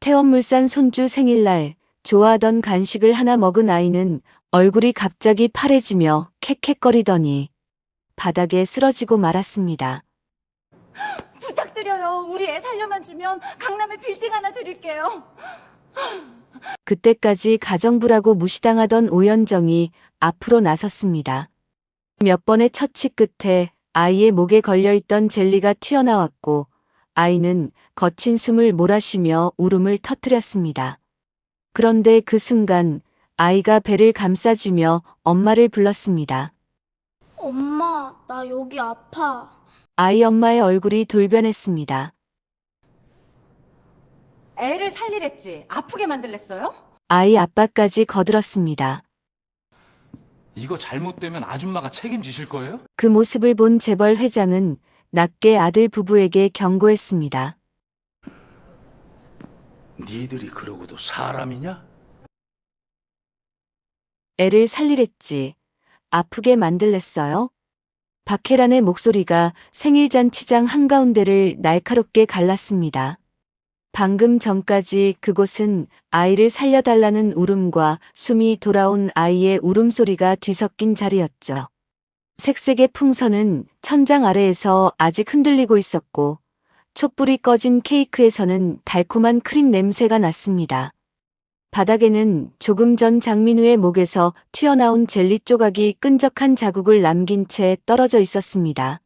새엄물산 손주 생일날 좋아하던 간식을 하나 먹은 아이는 얼굴이 갑자기 파래지며 캑캑거리더니 바닥에 쓰러지고 말았습니다. 부탁드려요. 우리 애 살려만 주면 강남에 빌딩 하나 드릴게요. 그때까지 가정부라고 무시당하던 오연정이 앞으로 나섰습니다. 몇 번의 처치 끝에 아이의 목에 걸려있던 젤리가 튀어나왔고 아이는 거친 숨을 몰아쉬며 울음을 터뜨렸습니다. 그런데 그 순간 아이가 배를 감싸주며 엄마를 불렀습니다. 엄마, 나 여기 아파. 아이 엄마의 얼굴이 돌변했습니다. 애를 살리랬지. 아프게 만들랬어요? 아이 아빠까지 거들었습니다. 이거 잘못되면 아줌마가 책임지실 거예요? 그 모습을 본 재벌 회장은 낮게 아들 부부에게 경고했습니다. 니들이 그러고도 사람이냐? 애를 살리랬지. 아프게 만들랬어요? 박혜란의 목소리가 생일잔치장 한가운데를 날카롭게 갈랐습니다. 방금 전까지 그곳은 아이를 살려달라는 울음과 숨이 돌아온 아이의 울음소리가 뒤섞인 자리였죠. 색색의 풍선은 천장 아래에서 아직 흔들리고 있었고 촛불이 꺼진 케이크에서는 달콤한 크림 냄새가 났습니다. 바닥에는 조금 전 장민우의 목에서 튀어나온 젤리 조각이 끈적한 자국을 남긴 채 떨어져 있었습니다.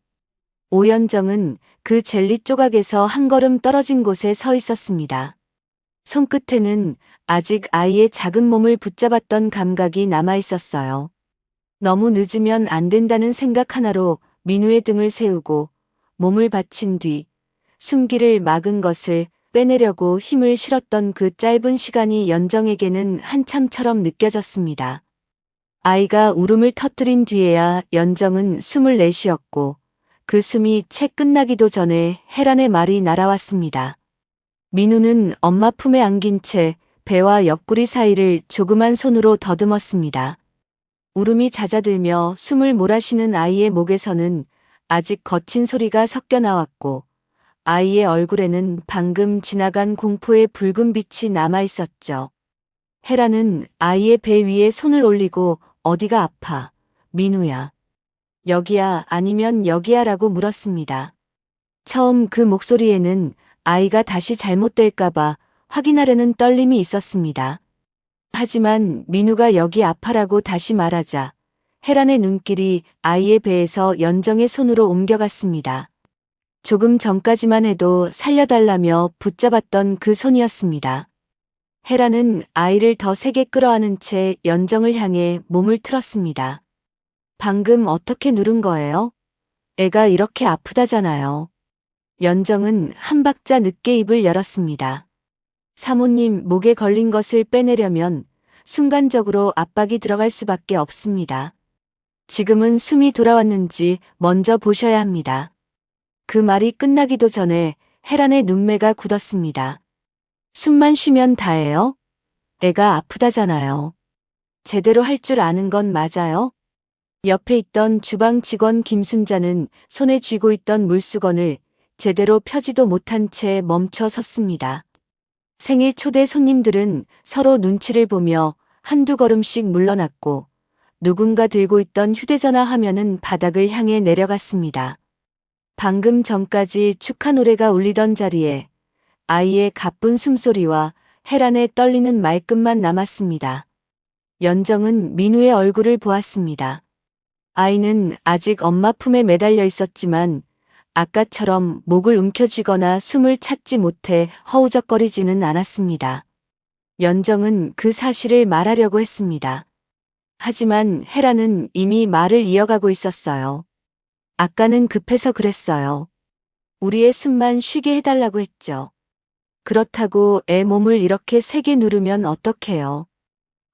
오연정은 그 젤리 조각에서 한 걸음 떨어진 곳에 서 있었습니다. 손끝에는 아직 아이의 작은 몸을 붙잡았던 감각이 남아 있었어요. 너무 늦으면 안 된다는 생각 하나로 민우의 등을 세우고 몸을 받친 뒤 숨기를 막은 것을 빼내려고 힘을 실었던 그 짧은 시간이 연정에게는 한참처럼 느껴졌습니다. 아이가 울음을 터뜨린 뒤에야 연정은 숨을 내쉬었고 그 숨이 채 끝나기도 전에 혜란의 말이 날아왔습니다. 민우는 엄마 품에 안긴 채 배와 옆구리 사이를 조그만 손으로 더듬었습니다. 울음이 잦아들며 숨을 몰아쉬는 아이의 목에서는 아직 거친 소리가 섞여 나왔고 아이의 얼굴에는 방금 지나간 공포의 붉은 빛이 남아 있었죠. 혜란은 아이의 배 위에 손을 올리고 어디가 아파? 민우야. 여기야 아니면 여기야 라고 물었습니다. 처음 그 목소리에는 아이가 다시 잘못될까봐 확인하려는 떨림이 있었습니다. 하지만 민우가 여기 아파라고 다시 말하자 혜란의 눈길이 아이의 배에서 연정의 손으로 옮겨갔습니다. 조금 전까지만 해도 살려달라며 붙잡았던 그 손이었습니다. 혜란은 아이를 더 세게 끌어안은 채 연정을 향해 몸을 틀었습니다. 방금 어떻게 누른 거예요? 애가 이렇게 아프다잖아요. 연정은 한 박자 늦게 입을 열었습니다. 사모님 목에 걸린 것을 빼내려면 순간적으로 압박이 들어갈 수밖에 없습니다. 지금은 숨이 돌아왔는지 먼저 보셔야 합니다. 그 말이 끝나기도 전에 혜란의 눈매가 굳었습니다. 숨만 쉬면 다예요? 애가 아프다잖아요. 제대로 할 줄 아는 건 맞아요? 옆에 있던 주방 직원 김순자는 손에 쥐고 있던 물수건을 제대로 펴지도 못한 채 멈춰 섰습니다. 생일 초대 손님들은 서로 눈치를 보며 한두 걸음씩 물러났고 누군가 들고 있던 휴대전화 화면은 바닥을 향해 내려갔습니다. 방금 전까지 축하 노래가 울리던 자리에 아이의 가쁜 숨소리와 혜란의 떨리는 말끝만 남았습니다. 연정은 민우의 얼굴을 보았습니다. 아이는 아직 엄마 품에 매달려 있었지만 아까처럼 목을 움켜쥐거나 숨을 찾지 못해 허우적거리지는 않았습니다. 연정은 그 사실을 말하려고 했습니다. 하지만 혜란은 이미 말을 이어가고 있었어요. 아까는 급해서 그랬어요. 우리의 숨만 쉬게 해달라고 했죠. 그렇다고 애 몸을 이렇게 세게 누르면 어떡해요.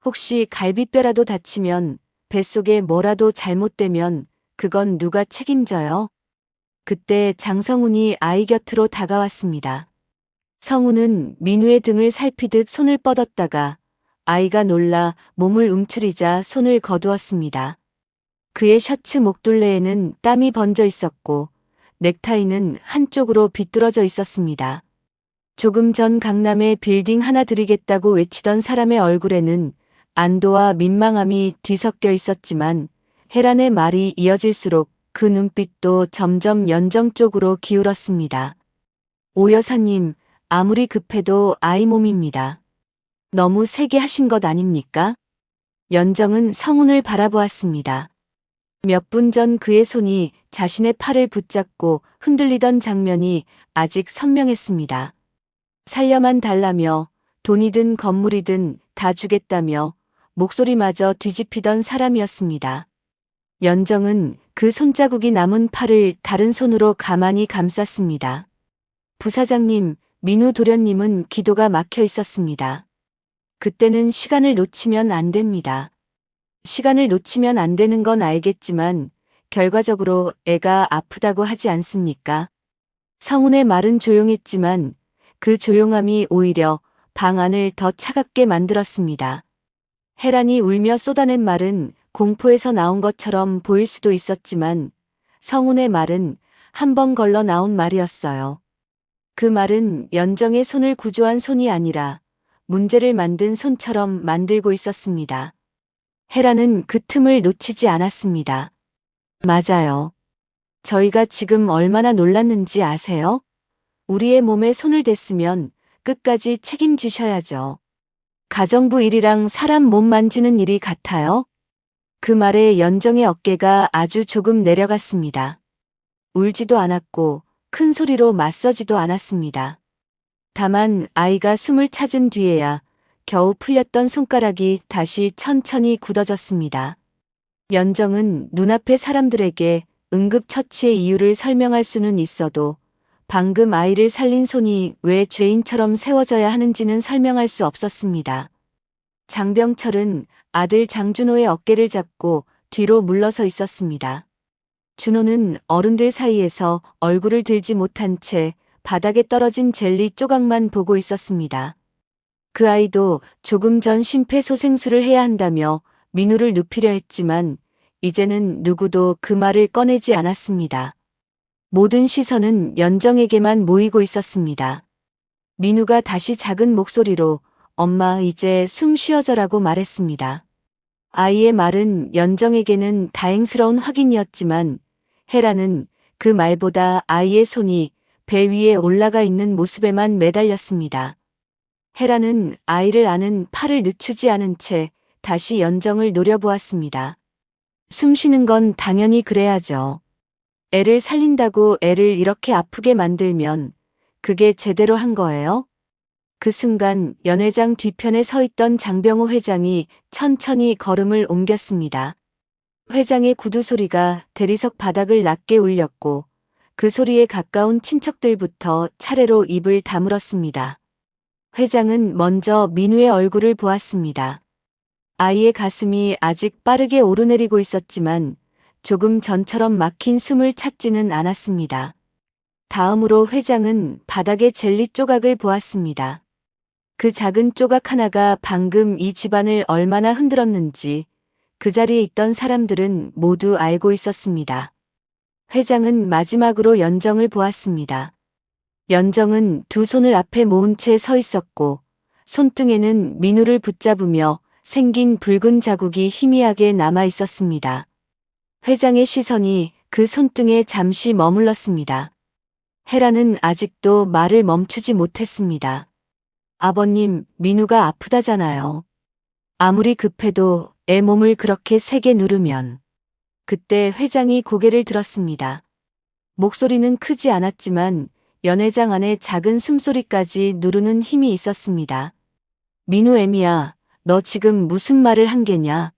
혹시 갈비뼈라도 다치면 뱃속에 뭐라도 잘못되면 그건 누가 책임져요? 그때 장성훈이 아이 곁으로 다가왔습니다. 성훈은 민우의 등을 살피듯 손을 뻗었다가 아이가 놀라 몸을 움츠리자 손을 거두었습니다. 그의 셔츠 목둘레에는 땀이 번져 있었고 넥타이는 한쪽으로 비뚤어져 있었습니다. 조금 전 강남에 빌딩 하나 드리겠다고 외치던 사람의 얼굴에는 안도와 민망함이 뒤섞여 있었지만 혜란의 말이 이어질수록 그 눈빛도 점점 연정 쪽으로 기울었습니다. 오 여사님, 아무리 급해도 아이 몸입니다. 너무 세게 하신 것 아닙니까? 연정은 성운을 바라보았습니다. 몇 분 전 그의 손이 자신의 팔을 붙잡고 흔들리던 장면이 아직 선명했습니다. 살려만 달라며 돈이든 건물이든 다 주겠다며 목소리마저 뒤집히던 사람이었습니다. 연정은 그 손자국이 남은 팔을 다른 손으로 가만히 감쌌습니다. 부사장님, 민우 도련님은 기도가 막혀 있었습니다. 그때는 시간을 놓치면 안 됩니다. 시간을 놓치면 안 되는 건 알겠지만 결과적으로 애가 아프다고 하지 않습니까? 성운의 말은 조용했지만 그 조용함이 오히려 방 안을 더 차갑게 만들었습니다. 혜란이 울며 쏟아낸 말은 공포에서 나온 것처럼 보일 수도 있었지만 성운의 말은 한 번 걸러 나온 말이었어요. 그 말은 연정의 손을 구조한 손이 아니라 문제를 만든 손처럼 만들고 있었습니다. 혜란은 그 틈을 놓치지 않았습니다. 맞아요. 저희가 지금 얼마나 놀랐는지 아세요? 우리의 몸에 손을 댔으면 끝까지 책임지셔야죠. 가정부 일이랑 사람 몸 만지는 일이 같아요? 그 말에 연정의 어깨가 아주 조금 내려갔습니다. 울지도 않았고 큰 소리로 맞서지도 않았습니다. 다만 아이가 숨을 찾은 뒤에야 겨우 풀렸던 손가락이 다시 천천히 굳어졌습니다. 연정은 눈앞의 사람들에게 응급처치의 이유를 설명할 수는 있어도 방금 아이를 살린 손이 왜 죄인처럼 세워져야 하는지는 설명할 수 없었습니다. 장병철은 아들 장준호의 어깨를 잡고 뒤로 물러서 있었습니다. 준호는 어른들 사이에서 얼굴을 들지 못한 채 바닥에 떨어진 젤리 조각만 보고 있었습니다. 그 아이도 조금 전 심폐소생술을 해야 한다며 민우를 눕히려 했지만 이제는 누구도 그 말을 꺼내지 않았습니다. 모든 시선은 연정에게만 모이고 있었습니다. 민우가 다시 작은 목소리로 엄마 이제 숨 쉬어져라고 말했습니다. 아이의 말은 연정에게는 다행스러운 확인이었지만 혜란은 그 말보다 아이의 손이 배 위에 올라가 있는 모습에만 매달렸습니다. 혜란은 아이를 안은 팔을 늦추지 않은 채 다시 연정을 노려보았습니다. 숨 쉬는 건 당연히 그래야죠. 애를 살린다고 애를 이렇게 아프게 만들면 그게 제대로 한 거예요? 그 순간 연회장 뒤편에 서 있던 장병호 회장이 천천히 걸음을 옮겼습니다. 회장의 구두 소리가 대리석 바닥을 낮게 울렸고 그 소리에 가까운 친척들부터 차례로 입을 다물었습니다. 회장은 먼저 민우의 얼굴을 보았습니다. 아이의 가슴이 아직 빠르게 오르내리고 있었지만 조금 전처럼 막힌 숨을 찾지는 않았습니다. 다음으로 회장은 바닥의 젤리 조각을 보았습니다. 그 작은 조각 하나가 방금 이 집안을 얼마나 흔들었는지 그 자리에 있던 사람들은 모두 알고 있었습니다. 회장은 마지막으로 연정을 보았습니다. 연정은 두 손을 앞에 모은 채 서 있었고 손등에는 민우를 붙잡으며 생긴 붉은 자국이 희미하게 남아 있었습니다. 회장의 시선이 그 손등에 잠시 머물렀습니다. 혜란은 아직도 말을 멈추지 못했습니다. 아버님, 민우가 아프다잖아요. 아무리 급해도 애 몸을 그렇게 세게 누르면. 그때 회장이 고개를 들었습니다. 목소리는 크지 않았지만 연회장 안에 작은 숨소리까지 누르는 힘이 있었습니다. 민우 애미야, 너 지금 무슨 말을 한 게냐?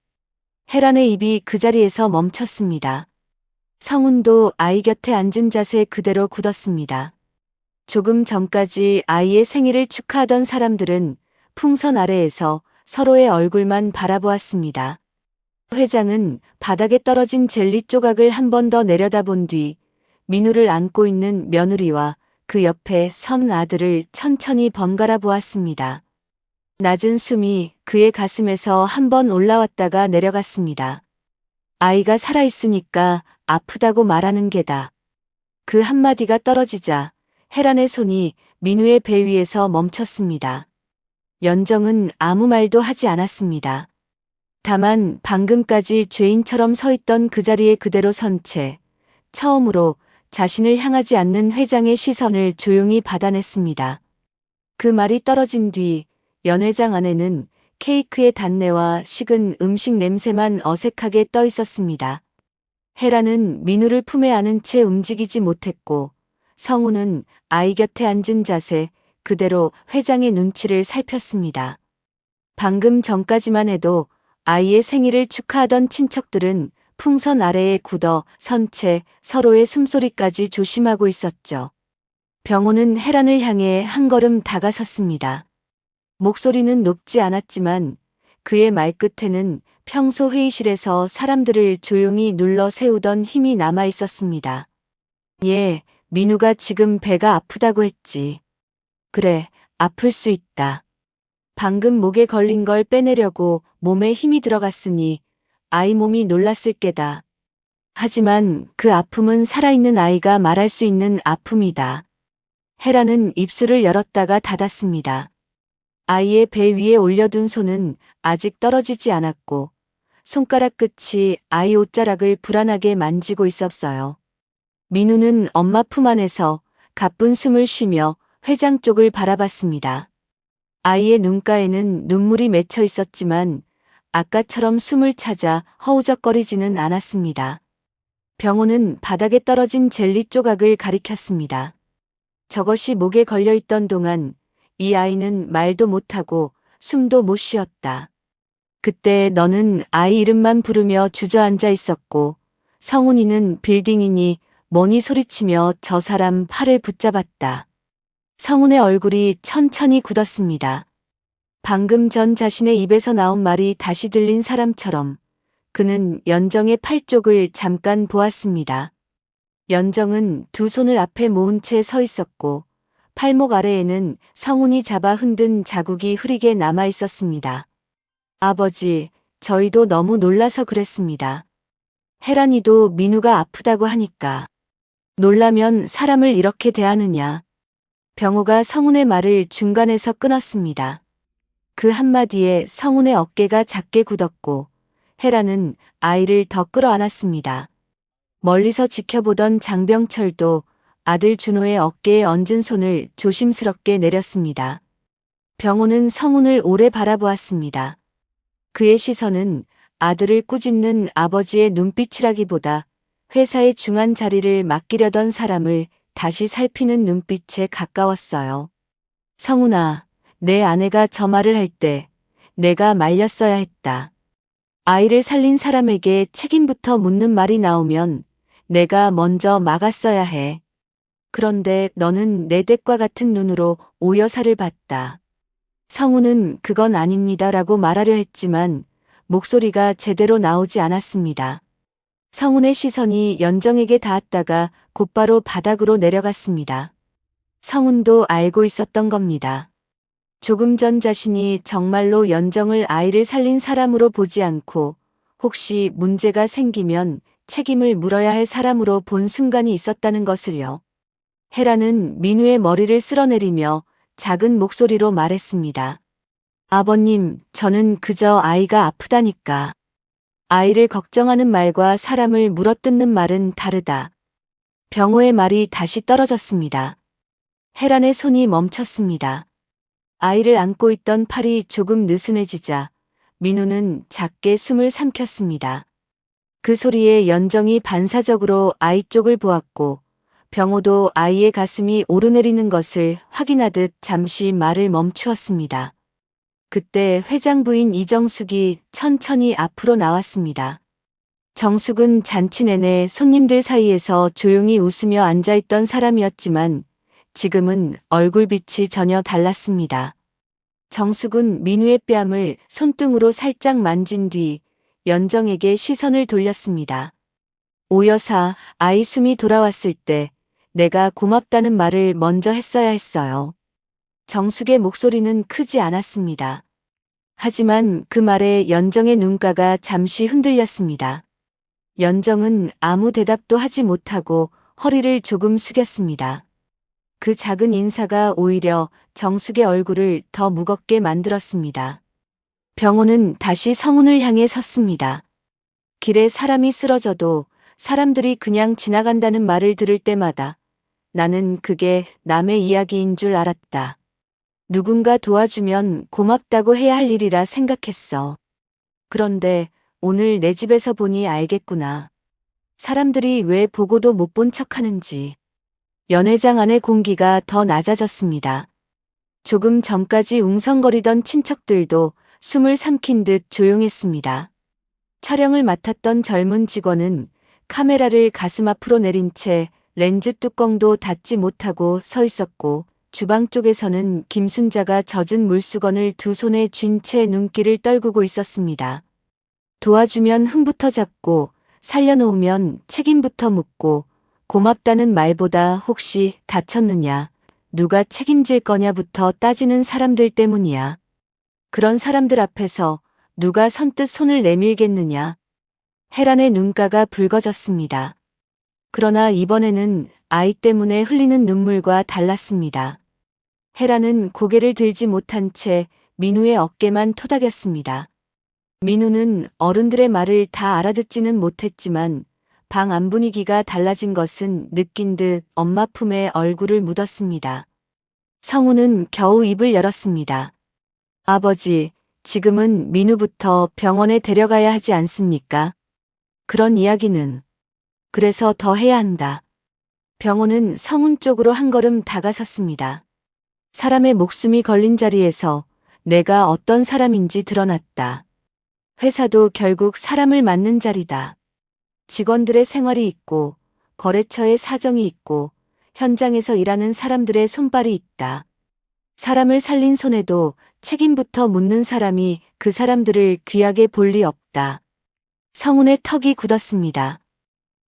혜란의 입이 그 자리에서 멈췄습니다. 성운도 아이 곁에 앉은 자세 그대로 굳었습니다. 조금 전까지 아이의 생일을 축하하던 사람들은 풍선 아래에서 서로의 얼굴만 바라보았습니다. 회장은 바닥에 떨어진 젤리 조각을 한 번 더 내려다본 뒤 민우를 안고 있는 며느리와 그 옆에 선 아들을 천천히 번갈아 보았습니다. 낮은 숨이 그의 가슴에서 한 번 올라왔다가 내려갔습니다. 아이가 살아있으니까 아프다고 말하는 게다. 그 한마디가 떨어지자 혜란의 손이 민우의 배 위에서 멈췄습니다. 연정은 아무 말도 하지 않았습니다. 다만 방금까지 죄인처럼 서 있던 그 자리에 그대로 선 채 처음으로 자신을 향하지 않는 회장의 시선을 조용히 받아냈습니다. 그 말이 떨어진 뒤 연회장 안에는 케이크의 단내와 식은 음식 냄새만 어색하게 떠 있었습니다. 혜란은 민우를 품에 안은 채 움직이지 못했고 성우는 아이 곁에 앉은 자세 그대로 회장의 눈치를 살폈습니다. 방금 전까지만 해도 아이의 생일을 축하하던 친척들은 풍선 아래에 굳어 선 채 서로의 숨소리까지 조심하고 있었죠. 병호는 혜란을 향해 한 걸음 다가섰습니다. 목소리는 높지 않았지만 그의 말끝에는 평소 회의실에서 사람들을 조용히 눌러 세우던 힘이 남아 있었습니다. 예, 민우가 지금 배가 아프다고 했지. 그래, 아플 수 있다. 방금 목에 걸린 걸 빼내려고 몸에 힘이 들어갔으니 아이 몸이 놀랐을 게다. 하지만 그 아픔은 살아있는 아이가 말할 수 있는 아픔이다. 혜란은 입술을 열었다가 닫았습니다. 아이의 배 위에 올려둔 손은 아직 떨어지지 않았고 손가락 끝이 아이 옷자락을 불안하게 만지고 있었어요. 민우는 엄마 품 안에서 가쁜 숨을 쉬며 회장 쪽을 바라봤습니다. 아이의 눈가에는 눈물이 맺혀 있었지만 아까처럼 숨을 찾아 허우적거리지는 않았습니다. 병호는 바닥에 떨어진 젤리 조각을 가리켰습니다. 저것이 목에 걸려있던 동안 이 아이는 말도 못하고 숨도 못 쉬었다. 그때 너는 아이 이름만 부르며 주저앉아 있었고 성훈이는 빌딩이니 뭐니 소리치며 저 사람 팔을 붙잡았다. 성훈의 얼굴이 천천히 굳었습니다. 방금 전 자신의 입에서 나온 말이 다시 들린 사람처럼 그는 연정의 팔 쪽을 잠깐 보았습니다. 연정은 두 손을 앞에 모은 채 서 있었고 팔목 아래에는 성훈이 잡아 흔든 자국이 흐리게 남아 있었습니다. 아버지, 저희도 너무 놀라서 그랬습니다. 혜란이도 민우가 아프다고 하니까. 놀라면 사람을 이렇게 대하느냐. 병호가 성훈의 말을 중간에서 끊었습니다. 그 한마디에 성훈의 어깨가 작게 굳었고 혜란은 아이를 더 끌어안았습니다. 멀리서 지켜보던 장병철도 아들 준호의 어깨에 얹은 손을 조심스럽게 내렸습니다. 병호는 성훈을 오래 바라보았습니다. 그의 시선은 아들을 꾸짖는 아버지의 눈빛이라기보다 회사의 중한 자리를 맡기려던 사람을 다시 살피는 눈빛에 가까웠어요. 성훈아, 내 아내가 저 말을 할 때 내가 말렸어야 했다. 아이를 살린 사람에게 책임부터 묻는 말이 나오면 내가 먼저 막았어야 해. 그런데 너는 내 댁과 같은 눈으로 오여사를 봤다. 성우는 그건 아닙니다라고 말하려 했지만 목소리가 제대로 나오지 않았습니다. 성훈의 시선이 연정에게 닿았다가 곧바로 바닥으로 내려갔습니다. 성훈도 알고 있었던 겁니다. 조금 전 자신이 정말로 연정을 아이를 살린 사람으로 보지 않고 혹시 문제가 생기면 책임을 물어야 할 사람으로 본 순간이 있었다는 것을요. 혜란은 민우의 머리를 쓸어내리며 작은 목소리로 말했습니다. 아버님, 저는 그저 아이가 아프다니까. 아이를 걱정하는 말과 사람을 물어뜯는 말은 다르다. 병호의 말이 다시 떨어졌습니다. 혜란의 손이 멈췄습니다. 아이를 안고 있던 팔이 조금 느슨해지자 민우는 작게 숨을 삼켰습니다. 그 소리에 연정이 반사적으로 아이 쪽을 보았고 병호도 아이의 가슴이 오르내리는 것을 확인하듯 잠시 말을 멈추었습니다. 그때 회장 부인 이정숙이 천천히 앞으로 나왔습니다. 정숙은 잔치 내내 손님들 사이에서 조용히 웃으며 앉아있던 사람이었지만 지금은 얼굴빛이 전혀 달랐습니다. 정숙은 민우의 뺨을 손등으로 살짝 만진 뒤 연정에게 시선을 돌렸습니다. 오 여사, 아이 숨이 돌아왔을 때 내가 고맙다는 말을 먼저 했어야 했어요. 정숙의 목소리는 크지 않았습니다. 하지만 그 말에 연정의 눈가가 잠시 흔들렸습니다. 연정은 아무 대답도 하지 못하고 허리를 조금 숙였습니다. 그 작은 인사가 오히려 정숙의 얼굴을 더 무겁게 만들었습니다. 병호는 다시 성운을 향해 섰습니다. 길에 사람이 쓰러져도 사람들이 그냥 지나간다는 말을 들을 때마다 나는 그게 남의 이야기인 줄 알았다. 누군가 도와주면 고맙다고 해야 할 일이라 생각했어. 그런데 오늘 내 집에서 보니 알겠구나. 사람들이 왜 보고도 못 본 척하는지. 연회장 안의 공기가 더 낮아졌습니다. 조금 전까지 웅성거리던 친척들도 숨을 삼킨 듯 조용했습니다. 촬영을 맡았던 젊은 직원은 카메라를 가슴 앞으로 내린 채 렌즈 뚜껑도 닫지 못하고 서 있었고, 주방 쪽에서는 김순자가 젖은 물수건을 두 손에 쥔 채 눈길을 떨구고 있었습니다. 도와주면 흠부터 잡고 살려놓으면 책임부터 묻고, 고맙다는 말보다 혹시 다쳤느냐, 누가 책임질 거냐부터 따지는 사람들 때문이야. 그런 사람들 앞에서 누가 선뜻 손을 내밀겠느냐. 혜란의 눈가가 붉어졌습니다. 그러나 이번에는 아이 때문에 흘리는 눈물과 달랐습니다. 혜란은 고개를 들지 못한 채 민우의 어깨만 토닥였습니다. 민우는 어른들의 말을 다 알아듣지는 못했지만 방 안 분위기가 달라진 것은 느낀 듯 엄마 품에 얼굴을 묻었습니다. 성우는 겨우 입을 열었습니다. 아버지, 지금은 민우부터 병원에 데려가야 하지 않습니까? 그런 이야기는. 그래서 더 해야 한다. 병호는 성운 쪽으로 한 걸음 다가섰습니다. 사람의 목숨이 걸린 자리에서 내가 어떤 사람인지 드러났다. 회사도 결국 사람을 맞는 자리다. 직원들의 생활이 있고, 거래처의 사정이 있고, 현장에서 일하는 사람들의 손발이 있다. 사람을 살린 손에도 책임부터 묻는 사람이 그 사람들을 귀하게 볼 리 없다. 성운의 턱이 굳었습니다.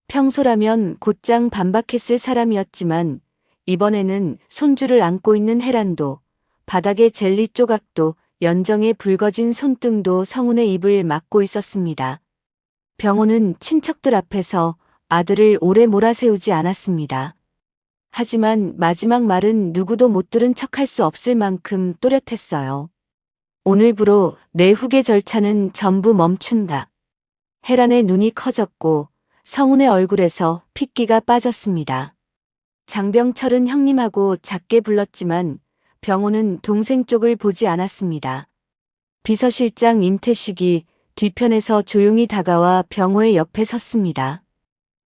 평소라면 곧장 반박했을 사람이었지만 이번에는 손주를 안고 있는 혜란도, 바닥의 젤리 조각도, 연정의 붉어진 손등도 성운의 입을 막고 있었습니다. 병호는 친척들 앞에서 아들을 오래 몰아세우지 않았습니다. 하지만 마지막 말은 누구도 못 들은 척할 수 없을 만큼 또렷했어요. 오늘부로 내 후계 절차는 전부 멈춘다. 혜란의 눈이 커졌고 성운의 얼굴에서 핏기가 빠졌습니다. 장병철은 형님하고 작게 불렀지만 병호는 동생 쪽을 보지 않았습니다. 비서실장 임태식이 뒤편에서 조용히 다가와 병호의 옆에 섰습니다.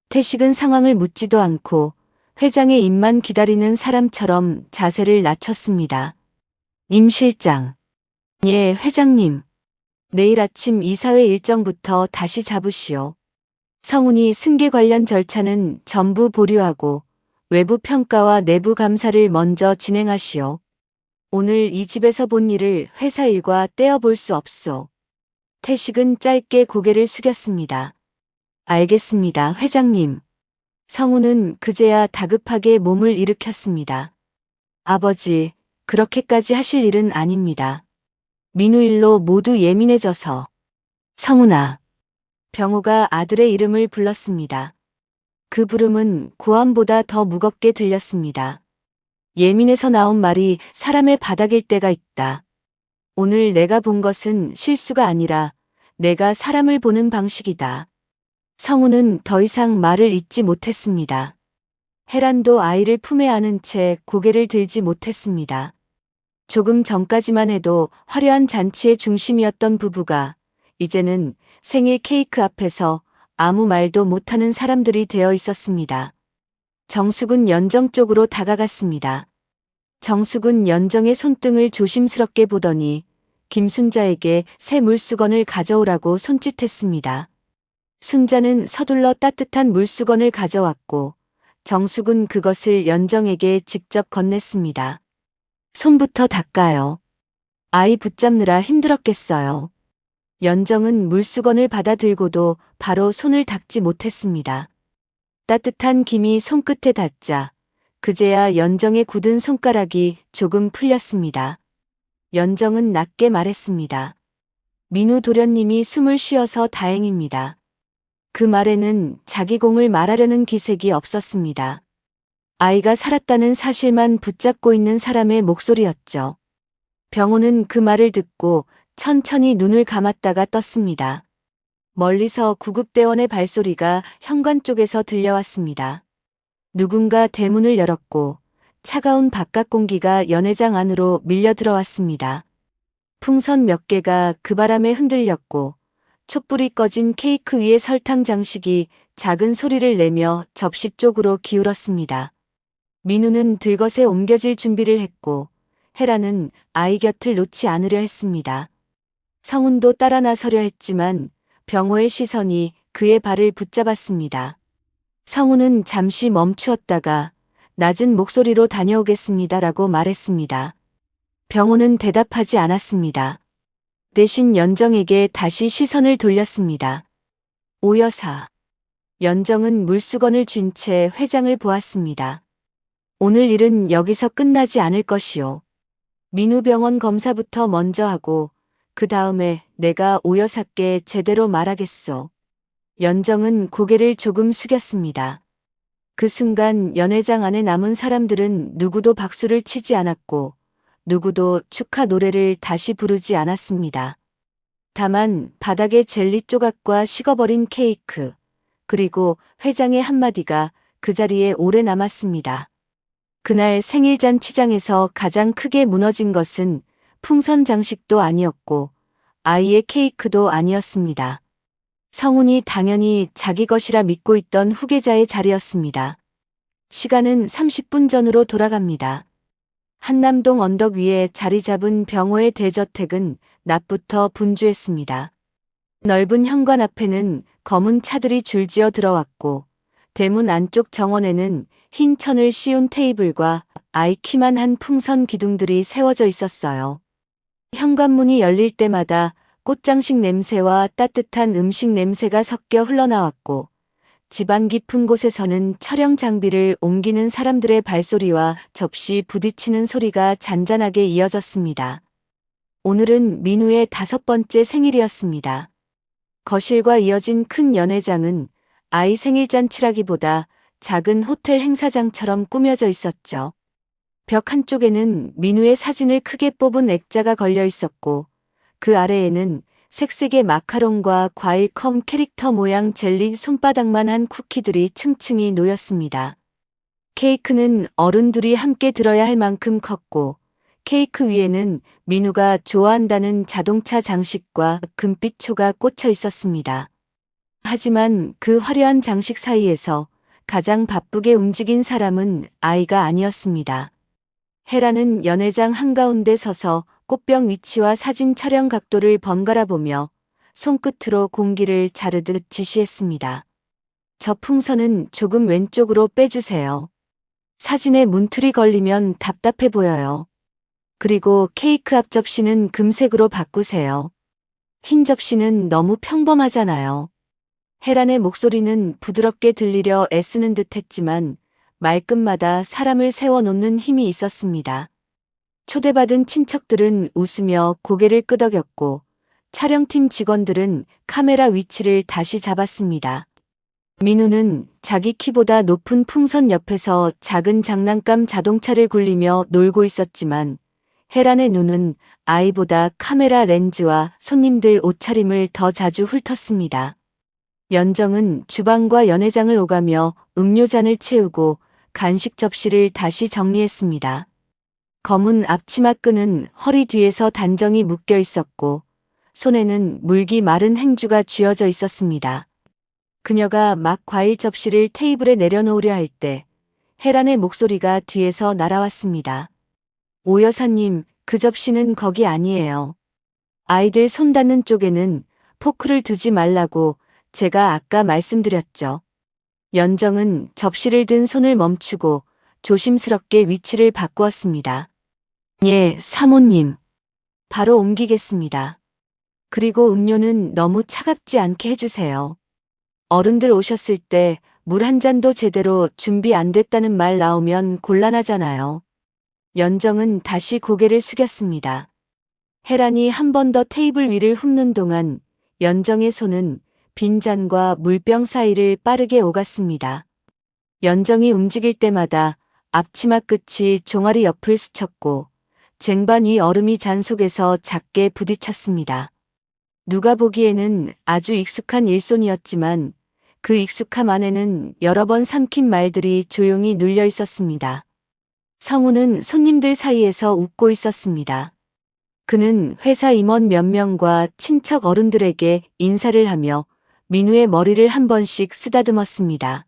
태식은 상황을 묻지도 않고 회장의 입만 기다리는 사람처럼 자세를 낮췄습니다. 임 실장. 예, 회장님. 내일 아침 이사회 일정부터 다시 잡으시오. 성운이 승계 관련 절차는 전부 보류하고 외부 평가와 내부 감사를 먼저 진행하시오. 오늘 이 집에서 본 일을 회사 일과 떼어볼 수 없소. 태식은 짧게 고개를 숙였습니다. 알겠습니다, 회장님. 성우는 그제야 다급하게 몸을 일으켰습니다. 아버지, 그렇게까지 하실 일은 아닙니다. 민우 일로 모두 예민해져서. 성훈아. 병호가 아들의 이름을 불렀습니다. 그 부름은 고함보다 더 무겁게 들렸습니다. 예민해서 나온 말이 사람의 바닥일 때가 있다. 오늘 내가 본 것은 실수가 아니라 내가 사람을 보는 방식이다. 성우는 더 이상 말을 잇지 못했습니다. 혜란도 아이를 품에 안은 채 고개를 들지 못했습니다. 조금 전까지만 해도 화려한 잔치의 중심이었던 부부가 이제는 생일 케이크 앞에서 아무 말도 못하는 사람들이 되어 있었습니다. 정숙은 연정 쪽으로 다가갔습니다. 정숙은 연정의 손등을 조심스럽게 보더니 김순자에게 새 물수건을 가져오라고 손짓했습니다. 순자는 서둘러 따뜻한 물수건을 가져왔고 정숙은 그것을 연정에게 직접 건넸습니다. 손부터 닦아요. 아이 붙잡느라 힘들었겠어요. 연정은 물수건을 받아들고도 바로 손을 닦지 못했습니다. 따뜻한 김이 손끝에 닿자 그제야 연정의 굳은 손가락이 조금 풀렸습니다. 연정은 낮게 말했습니다. 민우 도련님이 숨을 쉬어서 다행입니다. 그 말에는 자기 공을 말하려는 기색이 없었습니다. 아이가 살았다는 사실만 붙잡고 있는 사람의 목소리였죠. 병호는 그 말을 듣고 천천히 눈을 감았다가 떴습니다. 멀리서 구급대원의 발소리가 현관 쪽에서 들려왔습니다. 누군가 대문을 열었고 차가운 바깥 공기가 연회장 안으로 밀려 들어왔습니다. 풍선 몇 개가 그 바람에 흔들렸고 촛불이 꺼진 케이크 위에 설탕 장식이 작은 소리를 내며 접시 쪽으로 기울었습니다. 민우는 들것에 옮겨질 준비를 했고 헤라는 아이 곁을 놓지 않으려 했습니다. 성훈도 따라 나서려 했지만 병호의 시선이 그의 발을 붙잡았습니다. 성훈은 잠시 멈추었다가 낮은 목소리로 다녀오겠습니다라고 말했습니다. 병호는 대답하지 않았습니다. 대신 연정에게 다시 시선을 돌렸습니다. 오 여사. 연정은 물수건을 쥔 채 회장을 보았습니다. 오늘 일은 여기서 끝나지 않을 것이오. 민우병원 검사부터 먼저 하고 그 다음에 내가 오 여사께 제대로 말하겠소. 연정은 고개를 조금 숙였습니다. 그 순간 연회장 안에 남은 사람들은 누구도 박수를 치지 않았고 누구도 축하 노래를 다시 부르지 않았습니다. 다만 바닥에 젤리 조각과 식어버린 케이크, 그리고 회장의 한마디가 그 자리에 오래 남았습니다. 그날 생일 잔치장에서 가장 크게 무너진 것은 풍선 장식도 아니었고 아이의 케이크도 아니었습니다. 성훈이 당연히 자기 것이라 믿고 있던 후계자의 자리였습니다. 시간은 30분 전으로 돌아갑니다. 한남동 언덕 위에 자리 잡은 병호의 대저택은 낮부터 분주했습니다. 넓은 현관 앞에는 검은 차들이 줄지어 들어왔고 대문 안쪽 정원에는 흰 천을 씌운 테이블과 아이 키만 한 풍선 기둥들이 세워져 있었어요. 현관문이 열릴 때마다 꽃장식 냄새와 따뜻한 음식 냄새가 섞여 흘러나왔고 집안 깊은 곳에서는 촬영 장비를 옮기는 사람들의 발소리와 접시 부딪히는 소리가 잔잔하게 이어졌습니다. 오늘은 민우의 5번째 생일이었습니다. 거실과 이어진 큰 연회장은 아이 생일 잔치라기보다 작은 호텔 행사장처럼 꾸며져 있었죠. 벽 한쪽에는 민우의 사진을 크게 뽑은 액자가 걸려 있었고 그 아래에는 색색의 마카롱과 과일 컵 캐릭터 모양 젤리 손바닥만 한 쿠키들이 층층이 놓였습니다. 케이크는 어른들이 함께 들어야 할 만큼 컸고 케이크 위에는 민우가 좋아한다는 자동차 장식과 금빛초가 꽂혀 있었습니다. 하지만 그 화려한 장식 사이에서 가장 바쁘게 움직인 사람은 아이가 아니었습니다. 헤라는 연회장 한가운데 서서 꽃병 위치와 사진 촬영 각도를 번갈아 보며 손끝으로 공기를 자르듯 지시했습니다. 저 풍선은 조금 왼쪽으로 빼주세요. 사진에 문틀이 걸리면 답답해 보여요. 그리고 케이크 앞 접시는 금색으로 바꾸세요. 흰 접시는 너무 평범하잖아요. 헤란의 목소리는 부드럽게 들리려 애쓰는 듯 했지만 말끝마다 사람을 세워놓는 힘이 있었습니다. 초대받은 친척들은 웃으며 고개를 끄덕였고 촬영팀 직원들은 카메라 위치를 다시 잡았습니다. 민우는 자기 키보다 높은 풍선 옆에서 작은 장난감 자동차를 굴리며 놀고 있었지만 헤란의 눈은 아이보다 카메라 렌즈와 손님들 옷차림을 더 자주 훑었습니다. 연정은 주방과 연회장을 오가며 음료잔을 채우고 간식 접시를 다시 정리했습니다. 검은 앞치마 끈은 허리 뒤에서 단정히 묶여 있었고 손에는 물기 마른 행주가 쥐어져 있었습니다. 그녀가 막 과일 접시를 테이블에 내려놓으려 할 때 헤란의 목소리가 뒤에서 날아왔습니다. 오 여사님, 그 접시는 거기 아니에요. 아이들 손 닿는 쪽에는 포크를 두지 말라고 제가 아까 말씀드렸죠. 연정은 접시를 든 손을 멈추고 조심스럽게 위치를 바꾸었습니다. 예, 사모님. 바로 옮기겠습니다. 그리고 음료는 너무 차갑지 않게 해주세요. 어른들 오셨을 때 물 한 잔도 제대로 준비 안 됐다는 말 나오면 곤란하잖아요. 연정은 다시 고개를 숙였습니다. 헤란이 한 번 더 테이블 위를 훑는 동안 연정의 손은 빈잔과 물병 사이를 빠르게 오갔습니다. 연정이 움직일 때마다 앞치마 끝이 종아리 옆을 스쳤고 쟁반 위 얼음이 잔 속에서 작게 부딪혔습니다. 누가 보기에는 아주 익숙한 일손이었지만 그 익숙함 안에는 여러 번 삼킨 말들이 조용히 눌려 있었습니다. 성우는 손님들 사이에서 웃고 있었습니다. 그는 회사 임원 몇 명과 친척 어른들에게 인사를 하며 민우의 머리를 한 번씩 쓰다듬었습니다.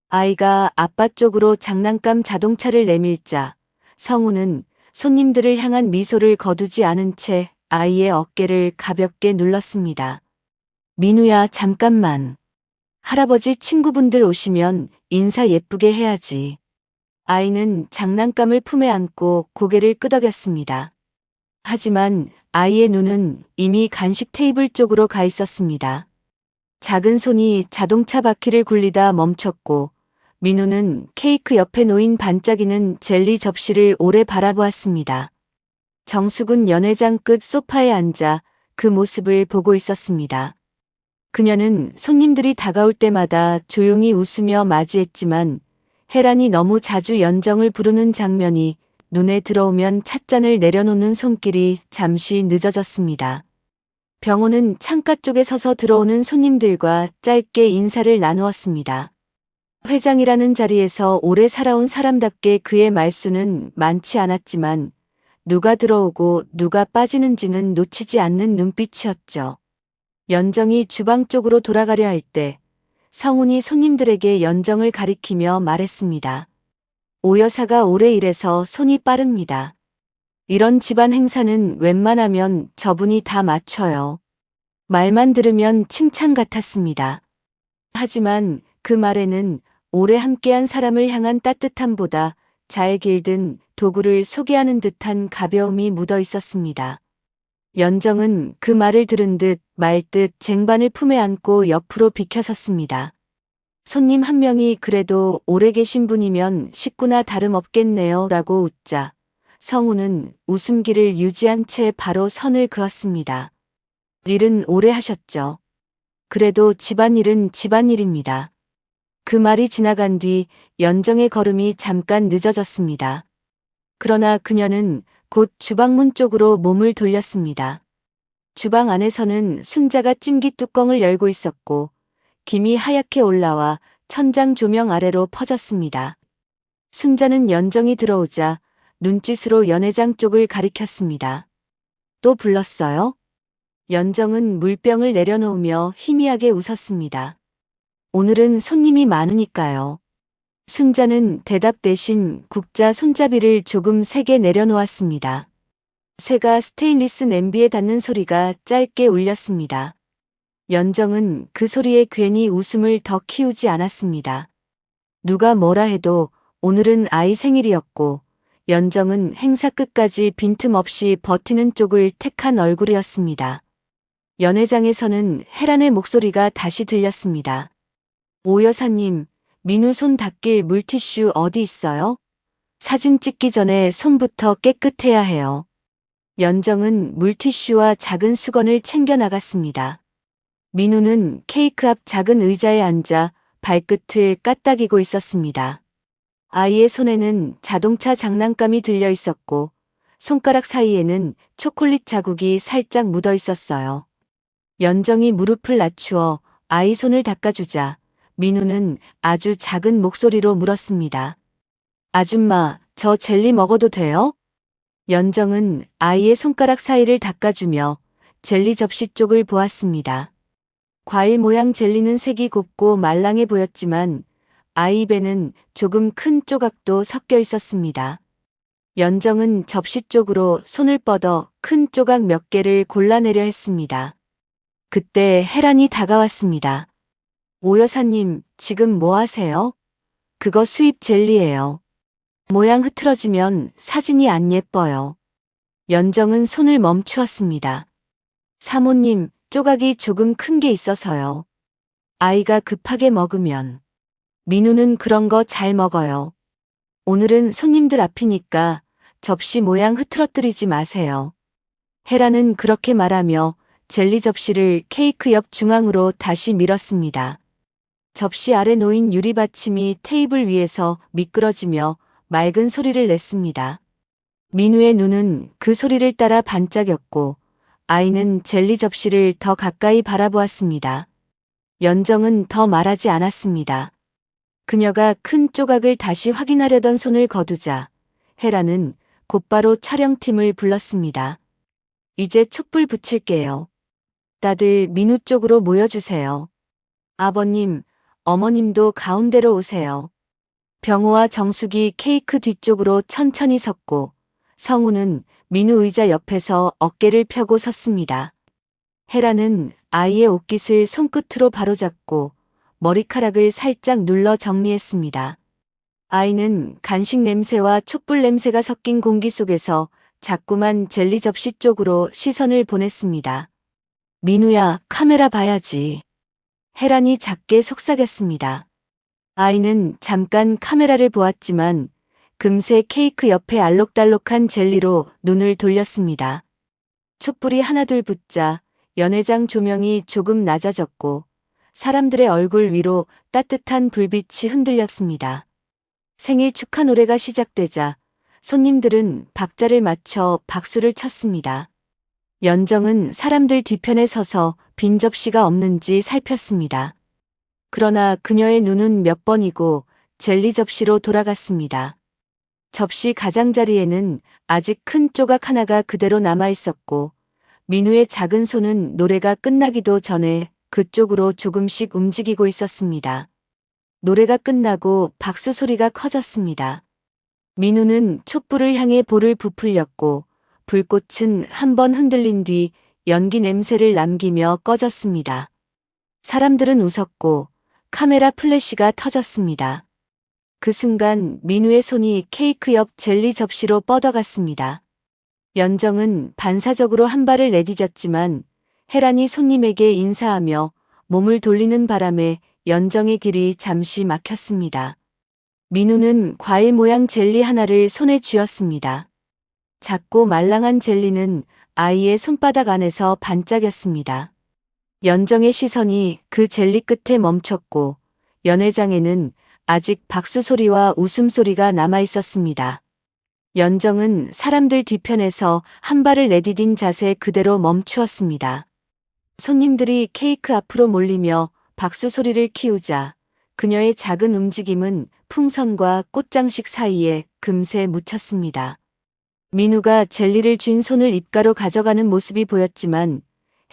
아이가 아빠 쪽으로 장난감 자동차를 내밀자 성우는 손님들을 향한 미소를 거두지 않은 채 아이의 어깨를 가볍게 눌렀습니다. 민우야, 잠깐만. 할아버지 친구분들 오시면 인사 예쁘게 해야지. 아이는 장난감을 품에 안고 고개를 끄덕였습니다. 하지만 아이의 눈은 이미 간식 테이블 쪽으로 가 있었습니다. 작은 손이 자동차 바퀴를 굴리다 멈췄고 민우는 케이크 옆에 놓인 반짝이는 젤리 접시를 오래 바라보았습니다. 정숙은 연회장 끝 소파에 앉아 그 모습을 보고 있었습니다. 그녀는 손님들이 다가올 때마다 조용히 웃으며 맞이했지만 혜란이 너무 자주 연정을 부르는 장면이 눈에 들어오면 찻잔을 내려놓는 손길이 잠시 늦어졌습니다. 병호는 창가 쪽에 서서 들어오는 손님들과 짧게 인사를 나누었습니다. 회장이라는 자리에서 오래 살아온 사람답게 그의 말수는 많지 않았지만 누가 들어오고 누가 빠지는지는 놓치지 않는 눈빛이었죠. 연정이 주방 쪽으로 돌아가려 할 때 성훈이 손님들에게 연정을 가리키며 말했습니다. 오 여사가 오래 일해서 손이 빠릅니다. 이런 집안 행사는 웬만하면 저분이 다 맞춰요. 말만 들으면 칭찬 같았습니다. 하지만 그 말에는 오래 함께한 사람을 향한 따뜻함보다 잘 길든 도구를 소개하는 듯한 가벼움이 묻어 있었습니다. 연정은 그 말을 들은 듯 말 듯 쟁반을 품에 안고 옆으로 비켜섰습니다. 손님 한 명이 그래도 오래 계신 분이면 식구나 다름없겠네요 라고 웃자 성우는 웃음기를 유지한 채 바로 선을 그었습니다. 일은 오래 하셨죠. 그래도 집안일은 집안일입니다. 그 말이 지나간 뒤 연정의 걸음이 잠깐 늦어졌습니다. 그러나 그녀는 곧 주방문 쪽으로 몸을 돌렸습니다. 주방 안에서는 순자가 찜기 뚜껑을 열고 있었고 김이 하얗게 올라와 천장 조명 아래로 퍼졌습니다. 순자는 연정이 들어오자 눈짓으로 연회장 쪽을 가리켰습니다. 또 불렀어요? 연정은 물병을 내려놓으며 희미하게 웃었습니다. 오늘은 손님이 많으니까요. 순자는 대답 대신 국자 손잡이를 조금 세게 내려놓았습니다. 쇠가 스테인리스 냄비에 닿는 소리가 짧게 울렸습니다. 연정은 그 소리에 괜히 웃음을 더 키우지 않았습니다. 누가 뭐라 해도 오늘은 아이 생일이었고 연정은 행사 끝까지 빈틈없이 버티는 쪽을 택한 얼굴이었습니다. 연회장에서는 혜란의 목소리가 다시 들렸습니다. 오 여사님, 민우 손 닦일 물티슈 어디 있어요? 사진 찍기 전에 손부터 깨끗해야 해요. 연정은 물티슈와 작은 수건을 챙겨 나갔습니다. 민우는 케이크 앞 작은 의자에 앉아 발끝을 까딱이고 있었습니다. 아이의 손에는 자동차 장난감이 들려 있었고 손가락 사이에는 초콜릿 자국이 살짝 묻어 있었어요. 연정이 무릎을 낮추어 아이 손을 닦아주자 민우는 아주 작은 목소리로 물었습니다. 아줌마, 저 젤리 먹어도 돼요? 연정은 아이의 손가락 사이를 닦아주며 젤리 접시 쪽을 보았습니다. 과일 모양 젤리는 색이 곱고 말랑해 보였지만 아이 입에는 조금 큰 조각도 섞여 있었습니다. 연정은 접시 쪽으로 손을 뻗어 큰 조각 몇 개를 골라내려 했습니다. 그때 혜란이 다가왔습니다. 오 여사님, 지금 뭐 하세요? 그거 수입 젤리예요. 모양 흐트러지면 사진이 안 예뻐요. 연정은 손을 멈추었습니다. 사모님, 조각이 조금 큰 게 있어서요. 아이가 급하게 먹으면. 민우는 그런 거 잘 먹어요. 오늘은 손님들 앞이니까 접시 모양 흐트러뜨리지 마세요. 혜란은 그렇게 말하며 젤리 접시를 케이크 옆 중앙으로 다시 밀었습니다. 접시 아래 놓인 유리 받침이 테이블 위에서 미끄러지며 맑은 소리를 냈습니다. 민우의 눈은 그 소리를 따라 반짝였고 아이는 젤리 접시를 더 가까이 바라보았습니다. 연정은 더 말하지 않았습니다. 그녀가 큰 조각을 다시 확인하려던 손을 거두자 헤라는 곧바로 촬영팀을 불렀습니다. 이제 촛불 붙일게요. 다들 민우 쪽으로 모여주세요. 아버님, 어머님도 가운데로 오세요. 병호와 정숙이 케이크 뒤쪽으로 천천히 섰고 성우는 민우 의자 옆에서 어깨를 펴고 섰습니다. 헤라는 아이의 옷깃을 손끝으로 바로잡고 머리카락을 살짝 눌러 정리했습니다. 아이는 간식 냄새와 촛불 냄새가 섞인 공기 속에서 자꾸만 젤리 접시 쪽으로 시선을 보냈습니다. 민우야, 카메라 봐야지. 헤란이 작게 속삭였습니다. 아이는 잠깐 카메라를 보았지만 금세 케이크 옆에 알록달록한 젤리로 눈을 돌렸습니다. 촛불이 하나둘 붙자 연회장 조명이 조금 낮아졌고 사람들의 얼굴 위로 따뜻한 불빛이 흔들렸습니다. 생일 축하 노래가 시작되자 손님들은 박자를 맞춰 박수를 쳤습니다. 연정은 사람들 뒤편에 서서 빈 접시가 없는지 살폈습니다. 그러나 그녀의 눈은 몇 번이고 젤리 접시로 돌아갔습니다. 접시 가장자리에는 아직 큰 조각 하나가 그대로 남아 있었고 민우의 작은 손은 노래가 끝나기도 전에 그쪽으로 조금씩 움직이고 있었습니다. 노래가 끝나고 박수 소리가 커졌습니다. 민우는 촛불을 향해 볼을 부풀렸고 불꽃은 한 번 흔들린 뒤 연기 냄새를 남기며 꺼졌습니다. 사람들은 웃었고 카메라 플래시가 터졌습니다. 그 순간 민우의 손이 케이크 옆 젤리 접시로 뻗어갔습니다. 연정은 반사적으로 한 발을 내디뎠지만 헤란이 손님에게 인사하며 몸을 돌리는 바람에 연정의 길이 잠시 막혔습니다. 민우는 과일 모양 젤리 하나를 손에 쥐었습니다. 작고 말랑한 젤리는 아이의 손바닥 안에서 반짝였습니다. 연정의 시선이 그 젤리 끝에 멈췄고 연회장에는 아직 박수 소리와 웃음소리가 남아 있었습니다. 연정은 사람들 뒤편에서 한 발을 내디딘 자세 그대로 멈추었습니다. 손님들이 케이크 앞으로 몰리며 박수 소리를 키우자 그녀의 작은 움직임은 풍선과 꽃장식 사이에 금세 묻혔습니다. 민우가 젤리를 쥔 손을 입가로 가져가는 모습이 보였지만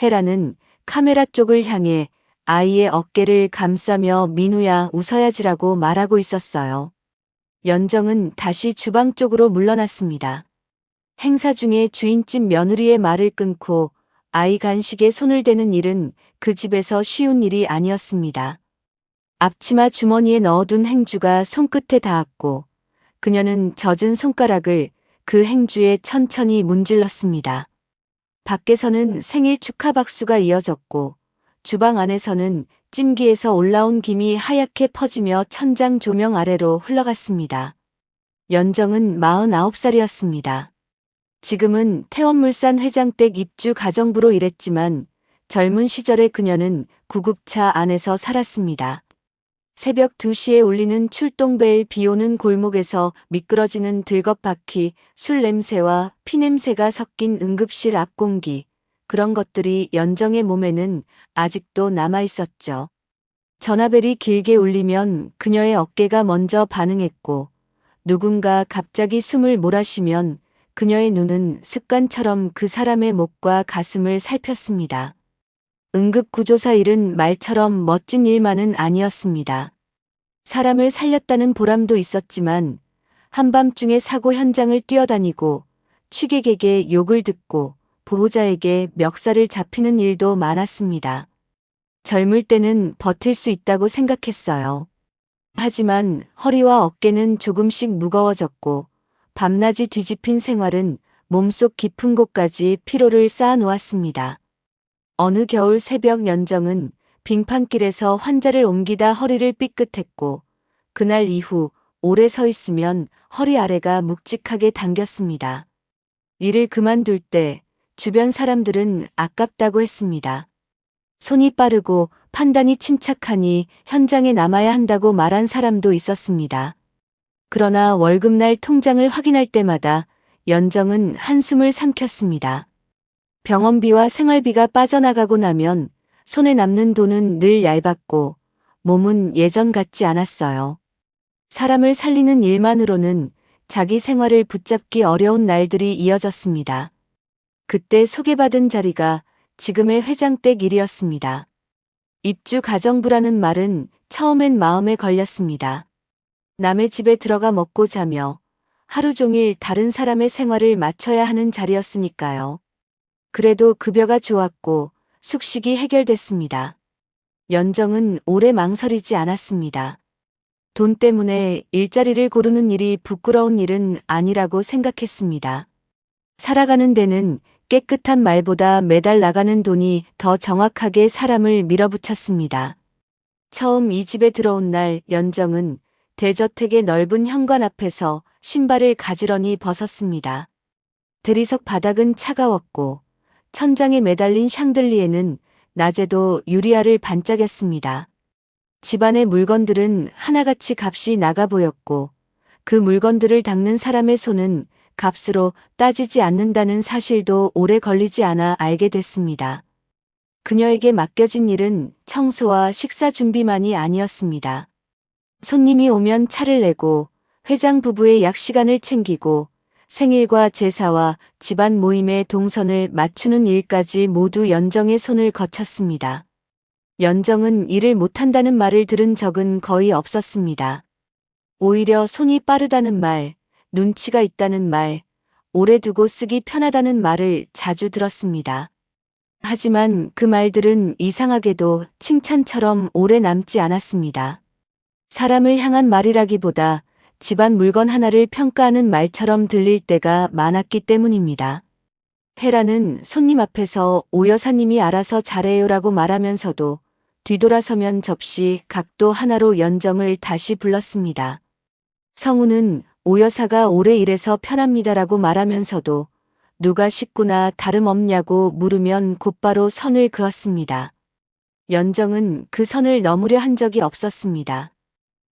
헤라는 카메라 쪽을 향해 아이의 어깨를 감싸며 민우야 웃어야지라고 말하고 있었어요. 연정은 다시 주방 쪽으로 물러났습니다. 행사 중에 주인집 며느리의 말을 끊고 아이 간식에 손을 대는 일은 그 집에서 쉬운 일이 아니었습니다. 앞치마 주머니에 넣어둔 행주가 손끝에 닿았고 그녀는 젖은 손가락을 그 행주에 천천히 문질렀습니다. 밖에서는 생일 축하 박수가 이어졌고 주방 안에서는 찜기에서 올라온 김이 하얗게 퍼지며 천장 조명 아래로 흘러갔습니다. 연정은 49살이었습니다. 지금은 태원물산 회장댁 입주 가정부로 일했지만 젊은 시절의 그녀는 구급차 안에서 살았습니다. 새벽 2시에 울리는 출동벨, 비오는 골목에서 미끄러지는 들것바퀴, 술 냄새와 피 냄새가 섞인 응급실 앞 공기, 그런 것들이 연정의 몸에는 아직도 남아 있었죠. 전화벨이 길게 울리면 그녀의 어깨가 먼저 반응했고 누군가 갑자기 숨을 몰아쉬면 그녀의 눈은 습관처럼 그 사람의 목과 가슴을 살폈습니다. 응급구조사 일은 말처럼 멋진 일만은 아니었습니다. 사람을 살렸다는 보람도 있었지만 한밤중에 사고 현장을 뛰어다니고 취객에게 욕을 듣고 보호자에게 멱살을 잡히는 일도 많았습니다. 젊을 때는 버틸 수 있다고 생각했어요. 하지만 허리와 어깨는 조금씩 무거워졌고 밤낮이 뒤집힌 생활은 몸속 깊은 곳까지 피로를 쌓아놓았습니다. 어느 겨울 새벽 연정은 빙판길에서 환자를 옮기다 허리를 삐끗했고 그날 이후 오래 서 있으면 허리 아래가 묵직하게 당겼습니다. 일을 그만둘 때 주변 사람들은 아깝다고 했습니다. 손이 빠르고 판단이 침착하니 현장에 남아야 한다고 말한 사람도 있었습니다. 그러나 월급날 통장을 확인할 때마다 연정은 한숨을 삼켰습니다. 병원비와 생활비가 빠져나가고 나면 손에 남는 돈은 늘 얇았고 몸은 예전 같지 않았어요. 사람을 살리는 일만으로는 자기 생활을 붙잡기 어려운 날들이 이어졌습니다. 그때 소개받은 자리가 지금의 회장댁 일이었습니다. 입주 가정부라는 말은 처음엔 마음에 걸렸습니다. 남의 집에 들어가 먹고 자며 하루 종일 다른 사람의 생활을 맞춰야 하는 자리였으니까요. 그래도 급여가 좋았고 숙식이 해결됐습니다. 연정은 오래 망설이지 않았습니다. 돈 때문에 일자리를 고르는 일이 부끄러운 일은 아니라고 생각했습니다. 살아가는 데는 깨끗한 말보다 매달 나가는 돈이 더 정확하게 사람을 밀어붙였습니다. 처음 이 집에 들어온 날 연정은 대저택의 넓은 현관 앞에서 신발을 가지런히 벗었습니다. 대리석 바닥은 차가웠고 천장에 매달린 샹들리에는 낮에도 유리알을 반짝였습니다. 집안의 물건들은 하나같이 값이 나가 보였고 그 물건들을 닦는 사람의 손은 값으로 따지지 않는다는 사실도 오래 걸리지 않아 알게 됐습니다. 그녀에게 맡겨진 일은 청소와 식사 준비만이 아니었습니다. 손님이 오면 차를 내고 회장 부부의 약시간을 챙기고 생일과 제사와 집안 모임의 동선을 맞추는 일까지 모두 연정의 손을 거쳤습니다. 연정은 일을 못한다는 말을 들은 적은 거의 없었습니다. 오히려 손이 빠르다는 말, 눈치가 있다는 말, 오래 두고 쓰기 편하다는 말을 자주 들었습니다. 하지만 그 말들은 이상하게도 칭찬처럼 오래 남지 않았습니다. 사람을 향한 말이라기보다 집안 물건 하나를 평가하는 말처럼 들릴 때가 많았기 때문입니다. 헤라는 손님 앞에서 오 여사님이 알아서 잘해요라고 말하면서도 뒤돌아서면 접시 각도 하나로 연정을 다시 불렀습니다. 성우는 오 여사가 오래 일해서 편합니다라고 말하면서도 누가 식구나 다름없냐고 물으면 곧바로 선을 그었습니다. 연정은 그 선을 넘으려 한 적이 없었습니다.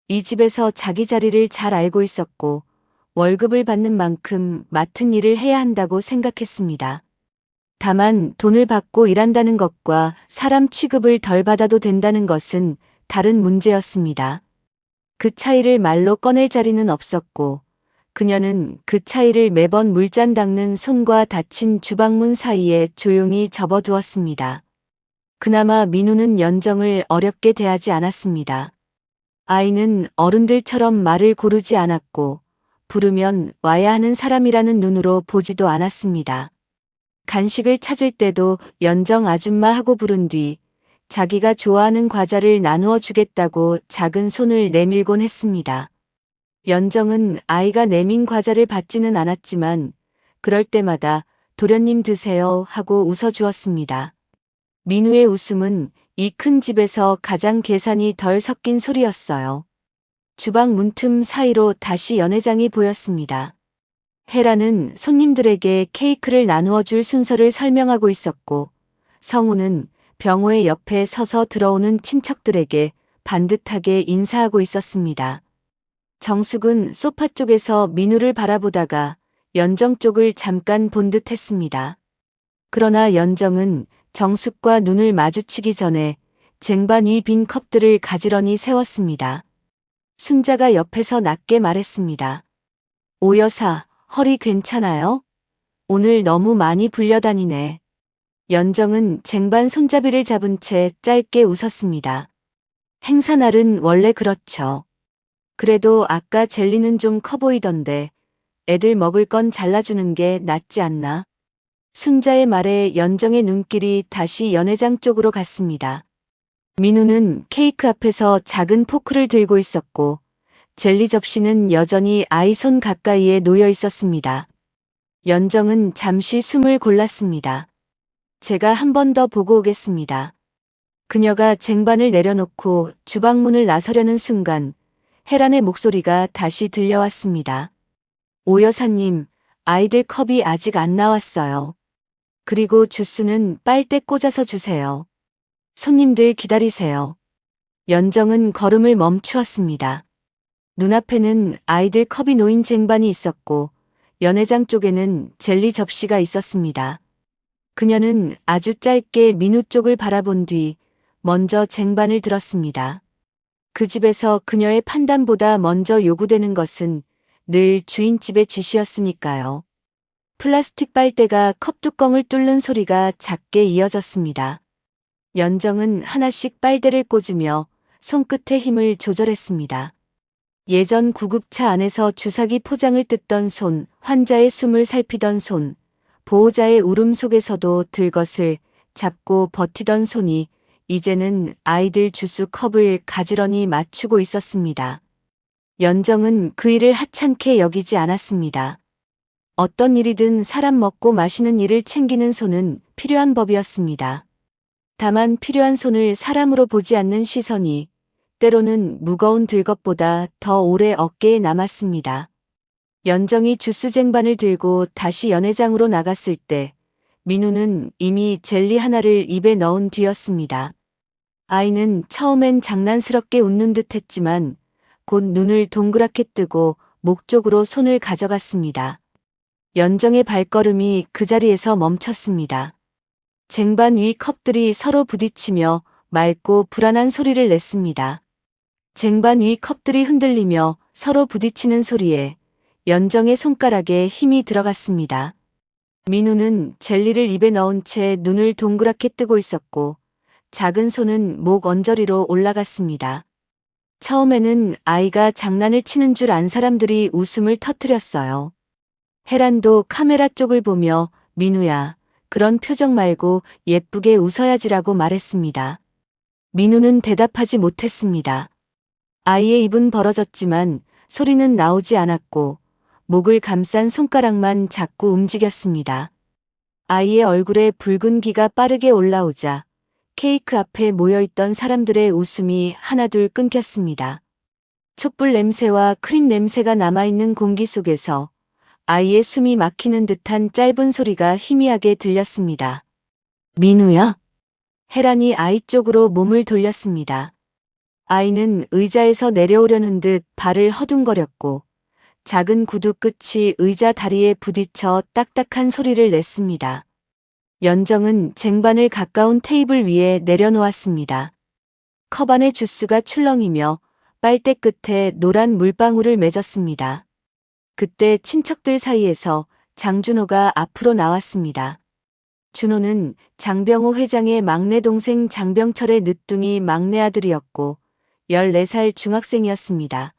이 집에서 자기 자리를 잘 알고 있었고 월급을 받는 만큼 맡은 일을 해야 한다고 생각했습니다. 다만 돈을 받고 일한다는 것과 사람 취급을 덜 받아도 된다는 것은 다른 문제였습니다. 그 차이를 말로 꺼낼 자리는 없었고 그녀는 그 차이를 매번 물잔 닦는 손과 닫힌 주방문 사이에 조용히 접어두었습니다. 그나마 민우는 연정을 어렵게 대하지 않았습니다. 아이는 어른들처럼 말을 고르지 않았고 부르면 와야 하는 사람이라는 눈으로 보지도 않았습니다. 간식을 찾을 때도 연정 아줌마 하고 부른 뒤 자기가 좋아하는 과자를 나누어 주겠다고 작은 손을 내밀곤 했습니다. 연정은 아이가 내민 과자를 받지는 않았지만 그럴 때마다 도련님 드세요 하고 웃어주었습니다. 민우의 웃음은 이 큰 집에서 가장 계산이 덜 섞인 소리였어요. 주방 문틈 사이로 다시 연회장이 보였습니다. 헤라는 손님들에게 케이크를 나누어 줄 순서를 설명하고 있었고 성우는 병호의 옆에 서서 들어오는 친척들에게 반듯하게 인사하고 있었습니다. 정숙은 소파 쪽에서 민우를 바라보다가 연정 쪽을 잠깐 본 듯 했습니다. 그러나 연정은 정숙과 눈을 마주치기 전에 쟁반 위 빈 컵들을 가지런히 세웠습니다. 순자가 옆에서 낮게 말했습니다. 오 여사, 허리 괜찮아요? 오늘 너무 많이 불려다니네. 연정은 쟁반 손잡이를 잡은 채 짧게 웃었습니다. 행사날은 원래 그렇죠. 그래도 아까 젤리는 좀 커 보이던데 애들 먹을 건 잘라주는 게 낫지 않나? 순자의 말에 연정의 눈길이 다시 연회장 쪽으로 갔습니다. 민우는 케이크 앞에서 작은 포크를 들고 있었고 젤리 접시는 여전히 아이 손 가까이에 놓여 있었습니다. 연정은 잠시 숨을 골랐습니다. 제가 한 번 더 보고 오겠습니다. 그녀가 쟁반을 내려놓고 주방문을 나서려는 순간 헤란의 목소리가 다시 들려왔습니다. 오 여사님, 아이들 컵이 아직 안 나왔어요. 그리고 주스는 빨대 꽂아서 주세요. 손님들 기다리세요. 연정은 걸음을 멈추었습니다. 눈앞에는 아이들 컵이 놓인 쟁반이 있었고 연회장 쪽에는 젤리 접시가 있었습니다. 그녀는 아주 짧게 민우 쪽을 바라본 뒤 먼저 쟁반을 들었습니다. 그 집에서 그녀의 판단보다 먼저 요구되는 것은 늘 주인집의 지시였으니까요. 플라스틱 빨대가 컵 뚜껑을 뚫는 소리가 작게 이어졌습니다. 연정은 하나씩 빨대를 꽂으며 손끝의 힘을 조절했습니다. 예전 구급차 안에서 주사기 포장을 뜯던 손, 환자의 숨을 살피던 손, 보호자의 울음 속에서도 들것을 잡고 버티던 손이 이제는 아이들 주스 컵을 가지런히 맞추고 있었습니다. 연정은 그 일을 하찮게 여기지 않았습니다. 어떤 일이든 사람 먹고 마시는 일을 챙기는 손은 필요한 법이었습니다. 다만 필요한 손을 사람으로 보지 않는 시선이 때로는 무거운 들것보다 더 오래 어깨에 남았습니다. 연정이 주스 쟁반을 들고 다시 연회장으로 나갔을 때 민우는 이미 젤리 하나를 입에 넣은 뒤였습니다. 아이는 처음엔 장난스럽게 웃는 듯 했지만 곧 눈을 동그랗게 뜨고 목 쪽으로 손을 가져갔습니다. 연정의 발걸음이 그 자리에서 멈췄습니다. 쟁반 위 컵들이 서로 부딪히며 맑고 불안한 소리를 냈습니다. 쟁반 위 컵들이 흔들리며 서로 부딪히는 소리에 연정의 손가락에 힘이 들어갔습니다. 민우는 젤리를 입에 넣은 채 눈을 동그랗게 뜨고 있었고 작은 손은 목 언저리로 올라갔습니다. 처음에는 아이가 장난을 치는 줄 안 사람들이 웃음을 터뜨렸어요. 혜란도 카메라 쪽을 보며 민우야, 그런 표정 말고 예쁘게 웃어야지라고 말했습니다. 민우는 대답하지 못했습니다. 아이의 입은 벌어졌지만 소리는 나오지 않았고 목을 감싼 손가락만 자꾸 움직였습니다. 아이의 얼굴에 붉은 기가 빠르게 올라오자 케이크 앞에 모여있던 사람들의 웃음이 하나둘 끊겼습니다. 촛불 냄새와 크림 냄새가 남아있는 공기 속에서 아이의 숨이 막히는 듯한 짧은 소리가 희미하게 들렸습니다. 민우야? 혜란이 아이 쪽으로 몸을 돌렸습니다. 아이는 의자에서 내려오려는 듯 발을 허둥거렸고 작은 구두 끝이 의자 다리에 부딪혀 딱딱한 소리를 냈습니다. 연정은 쟁반을 가까운 테이블 위에 내려놓았습니다. 컵 안에 주스가 출렁이며 빨대 끝에 노란 물방울을 맺었습니다. 그때 친척들 사이에서 장준호가 앞으로 나왔습니다. 준호는 장병호 회장의 막내 동생 장병철의 늦둥이 막내 아들이었고 14살 중학생이었습니다.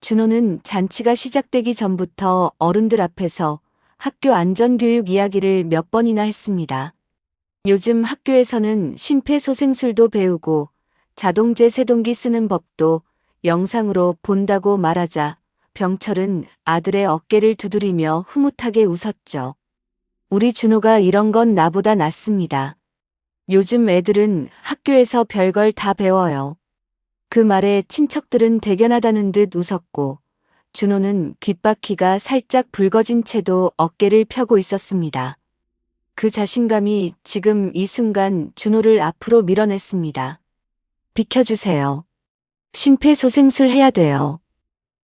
준호는 잔치가 시작되기 전부터 어른들 앞에서 학교 안전교육 이야기를 몇 번이나 했습니다. 요즘 학교에서는 심폐소생술도 배우고 자동제 세동기 쓰는 법도 영상으로 본다고 말하자 병철은 아들의 어깨를 두드리며 흐뭇하게 웃었죠. 우리 준호가 이런 건 나보다 낫습니다. 요즘 애들은 학교에서 별걸 다 배워요. 그 말에 친척들은 대견하다는 듯 웃었고 준호는 귓바퀴가 살짝 붉어진 채도 어깨를 펴고 있었습니다. 그 자신감이 지금 이 순간 준호를 앞으로 밀어냈습니다. 비켜주세요. 심폐소생술 해야 돼요.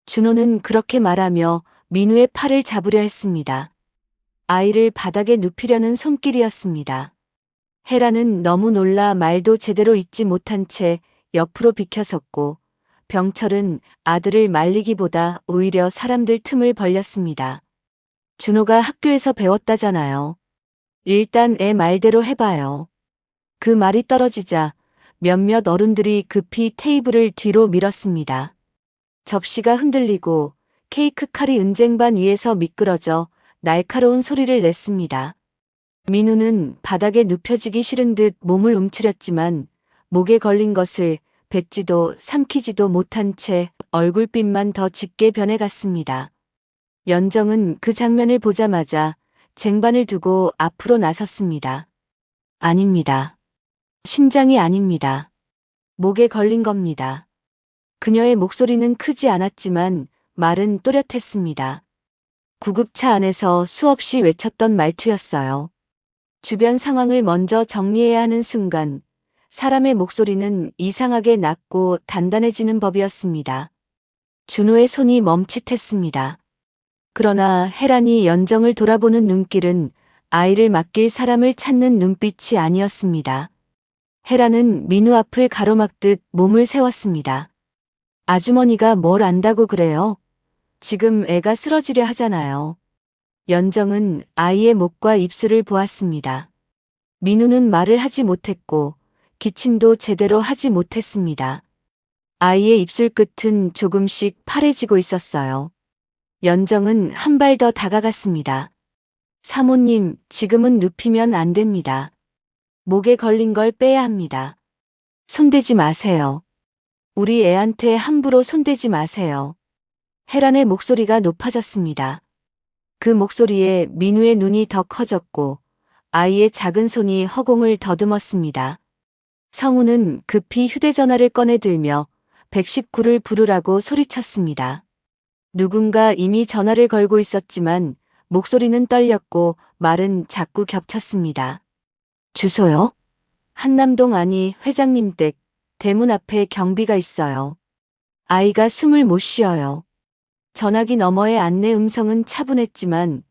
준호는 그렇게 말하며 민우의 팔을 잡으려 했습니다. 아이를 바닥에 눕히려는 손길이었습니다. 혜라는 너무 놀라 말도 제대로 잇지 못한 채 옆으로 비켜섰고 병철은 아들을 말리기보다 오히려 사람들 틈을 벌렸습니다. 준호가 학교에서 배웠다잖아요. 일단 애 말대로 해봐요. 그 말이 떨어지자 몇몇 어른들이 급히 테이블을 뒤로 밀었습니다. 접시가 흔들리고 케이크 칼이 은쟁반 위에서 미끄러져 날카로운 소리를 냈습니다. 민우는 바닥에 눕혀지기 싫은 듯 몸을 움츠렸지만 목에 걸린 것을 뱉지도 삼키지도 못한 채 얼굴빛만 더 짙게 변해갔습니다. 연정은 그 장면을 보자마자 쟁반을 두고 앞으로 나섰습니다. 아닙니다. 심장이 아닙니다. 목에 걸린 겁니다. 그녀의 목소리는 크지 않았지만 말은 또렷했습니다. 구급차 안에서 수없이 외쳤던 말투였어요. 주변 상황을 먼저 정리해야 하는 순간 사람의 목소리는 이상하게 낮고 단단해지는 법이었습니다. 준호의 손이 멈칫했습니다. 그러나 혜란이 연정을 돌아보는 눈길은 아이를 맡길 사람을 찾는 눈빛이 아니었습니다. 혜란은 민우 앞을 가로막듯 몸을 세웠습니다. 아주머니가 뭘 안다고 그래요? 지금 애가 쓰러지려 하잖아요. 연정은 아이의 목과 입술을 보았습니다. 민우는 말을 하지 못했고 기침도 제대로 하지 못했습니다. 아이의 입술 끝은 조금씩 파래지고 있었어요. 연정은 한 발 더 다가갔습니다. 사모님, 지금은 눕히면 안 됩니다. 목에 걸린 걸 빼야 합니다. 손대지 마세요. 우리 애한테 함부로 손대지 마세요. 혜란의 목소리가 높아졌습니다. 그 목소리에 민우의 눈이 더 커졌고 아이의 작은 손이 허공을 더듬었습니다. 성우는 급히 휴대전화를 꺼내 들며 119를 부르라고 소리쳤습니다. 누군가 이미 전화를 걸고 있었지만 목소리는 떨렸고 말은 자꾸 겹쳤습니다. 주소요? 한남동 아니 회장님 댁 대문 앞에 경비가 있어요. 아이가 숨을 못 쉬어요. 전화기 너머의 안내 음성은 차분했지만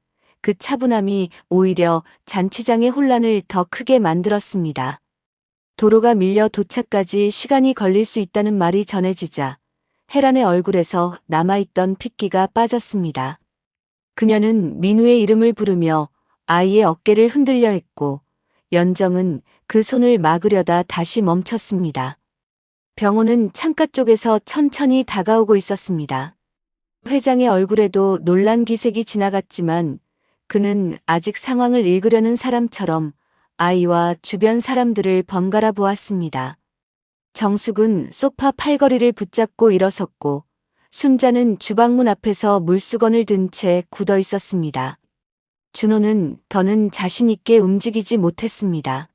그 차분함이 오히려 잔치장의 혼란을 더 크게 만들었습니다. 도로가 밀려 도착까지 시간이 걸릴 수 있다는 말이 전해지자 혜란의 얼굴에서 남아있던 핏기가 빠졌습니다. 그녀는 민우의 이름을 부르며 아이의 어깨를 흔들려 했고 연정은 그 손을 막으려다 다시 멈췄습니다. 병원은 창가 쪽에서 천천히 다가오고 있었습니다. 회장의 얼굴에도 놀란 기색이 지나갔지만 그는 아직 상황을 읽으려는 사람처럼 아이와 주변 사람들을 번갈아 보았습니다. 정숙은 소파 팔걸이를 붙잡고 일어섰고 순자는 주방문 앞에서 물수건을 든 채 굳어 있었습니다. 준호는 더는 자신 있게 움직이지 못했습니다.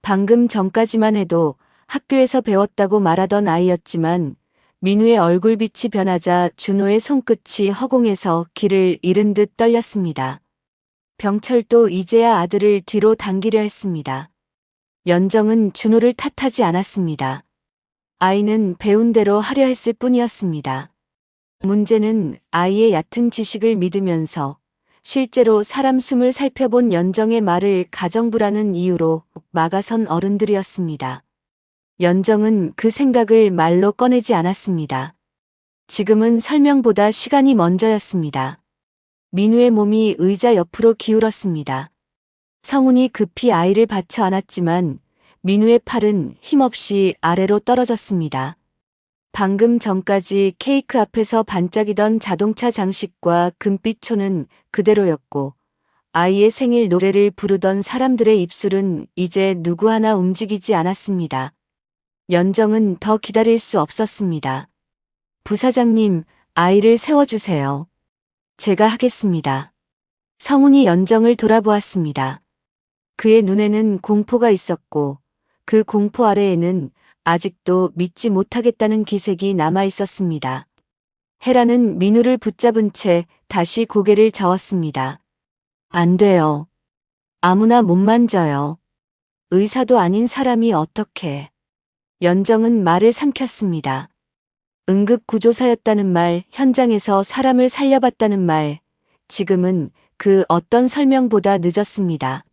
방금 전까지만 해도 학교에서 배웠다고 말하던 아이였지만 민우의 얼굴빛이 변하자 준호의 손끝이 허공에서 길을 잃은 듯 떨렸습니다. 병철도 이제야 아들을 뒤로 당기려 했습니다. 연정은 준호를 탓하지 않았습니다. 아이는 배운 대로 하려 했을 뿐이었습니다. 문제는 아이의 얕은 지식을 믿으면서 실제로 사람 숨을 살펴본 연정의 말을 가정부라는 이유로 막아선 어른들이었습니다. 연정은 그 생각을 말로 꺼내지 않았습니다. 지금은 설명보다 시간이 먼저였습니다. 민우의 몸이 의자 옆으로 기울었습니다. 성훈이 급히 아이를 받쳐 안았지만 민우의 팔은 힘없이 아래로 떨어졌습니다. 방금 전까지 케이크 앞에서 반짝이던 자동차 장식과 금빛초는 그대로였고 아이의 생일 노래를 부르던 사람들의 입술은 이제 누구 하나 움직이지 않았습니다. 연정은 더 기다릴 수 없었습니다. 부사장님, 아이를 세워주세요. 제가 하겠습니다. 성훈이 연정을 돌아보았습니다. 그의 눈에는 공포가 있었고 그 공포 아래에는 아직도 믿지 못하겠다는 기색이 남아 있었습니다. 혜란은 민우를 붙잡은 채 다시 고개를 저었습니다. 안 돼요. 아무나 못 만져요. 의사도 아닌 사람이 어떻게. 연정은 말을 삼켰습니다. 응급구조사였다는 말, 현장에서 사람을 살려봤다는 말, 지금은 그 어떤 설명보다 늦었습니다.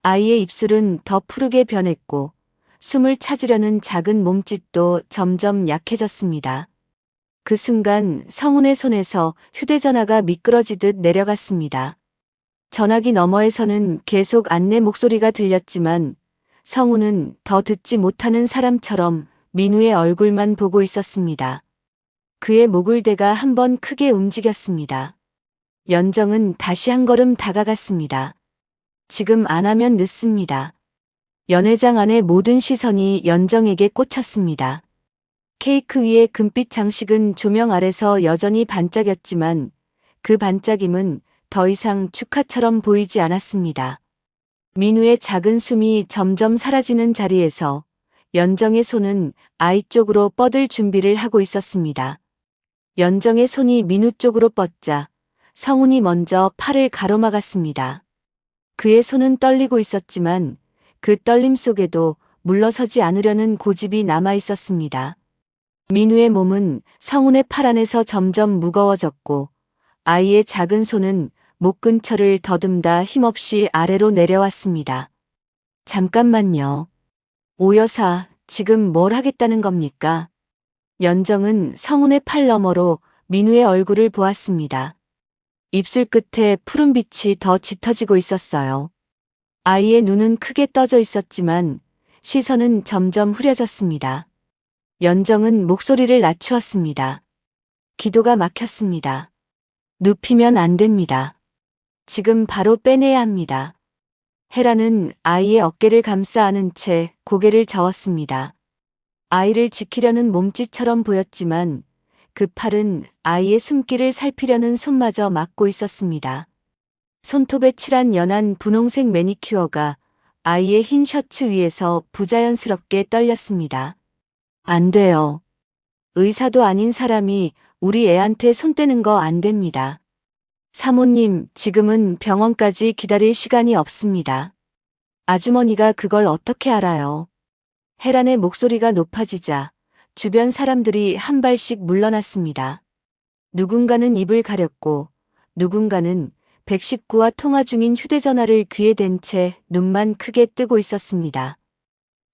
아이의 입술은 더 푸르게 변했고 숨을 찾으려는 작은 몸짓도 점점 약해졌습니다. 그 순간 성훈의 손에서 휴대전화가 미끄러지듯 내려갔습니다. 전화기 너머에서는 계속 안내 목소리가 들렸지만 성훈은 더 듣지 못하는 사람처럼 민우의 얼굴만 보고 있었습니다. 그의 목을대가 한번 크게 움직였습니다. 연정은 다시 한 걸음 다가갔습니다. 지금 안 하면 늦습니다. 연회장 안의 모든 시선이 연정에게 꽂혔습니다. 케이크 위의 금빛 장식은 조명 아래서 여전히 반짝였지만 그 반짝임은 더 이상 축하처럼 보이지 않았습니다. 민우의 작은 숨이 점점 사라지는 자리에서 연정의 손은 아이 쪽으로 뻗을 준비를 하고 있었습니다. 연정의 손이 민우 쪽으로 뻗자 성훈이 먼저 팔을 가로막았습니다. 그의 손은 떨리고 있었지만 그 떨림 속에도 물러서지 않으려는 고집이 남아 있었습니다. 민우의 몸은 성훈의 팔 안에서 점점 무거워졌고 아이의 작은 손은 목 근처를 더듬다 힘없이 아래로 내려왔습니다. 잠깐만요. 오 여사, 지금 뭘 하겠다는 겁니까? 연정은 성훈의 팔 너머로 민우의 얼굴을 보았습니다. 입술 끝에 푸른 빛이 더 짙어지고 있었어요. 아이의 눈은 크게 떠져 있었지만 시선은 점점 흐려졌습니다. 연정은 목소리를 낮추었습니다. 기도가 막혔습니다. 눕히면 안 됩니다. 지금 바로 빼내야 합니다. 헤라는 아이의 어깨를 감싸 안은 채 고개를 저었습니다. 아이를 지키려는 몸짓처럼 보였지만 그 팔은 아이의 숨길을 살피려는 손마저 막고 있었습니다. 손톱에 칠한 연한 분홍색 매니큐어가 아이의 흰 셔츠 위에서 부자연스럽게 떨렸습니다. 안 돼요. 의사도 아닌 사람이 우리 애한테 손 떼는 거 안 됩니다. 사모님, 지금은 병원까지 기다릴 시간이 없습니다. 아주머니가 그걸 어떻게 알아요? 헤란의 목소리가 높아지자 주변 사람들이 한 발씩 물러났습니다. 누군가는 입을 가렸고 누군가는 119와 통화 중인 휴대전화를 귀에 댄 채 눈만 크게 뜨고 있었습니다.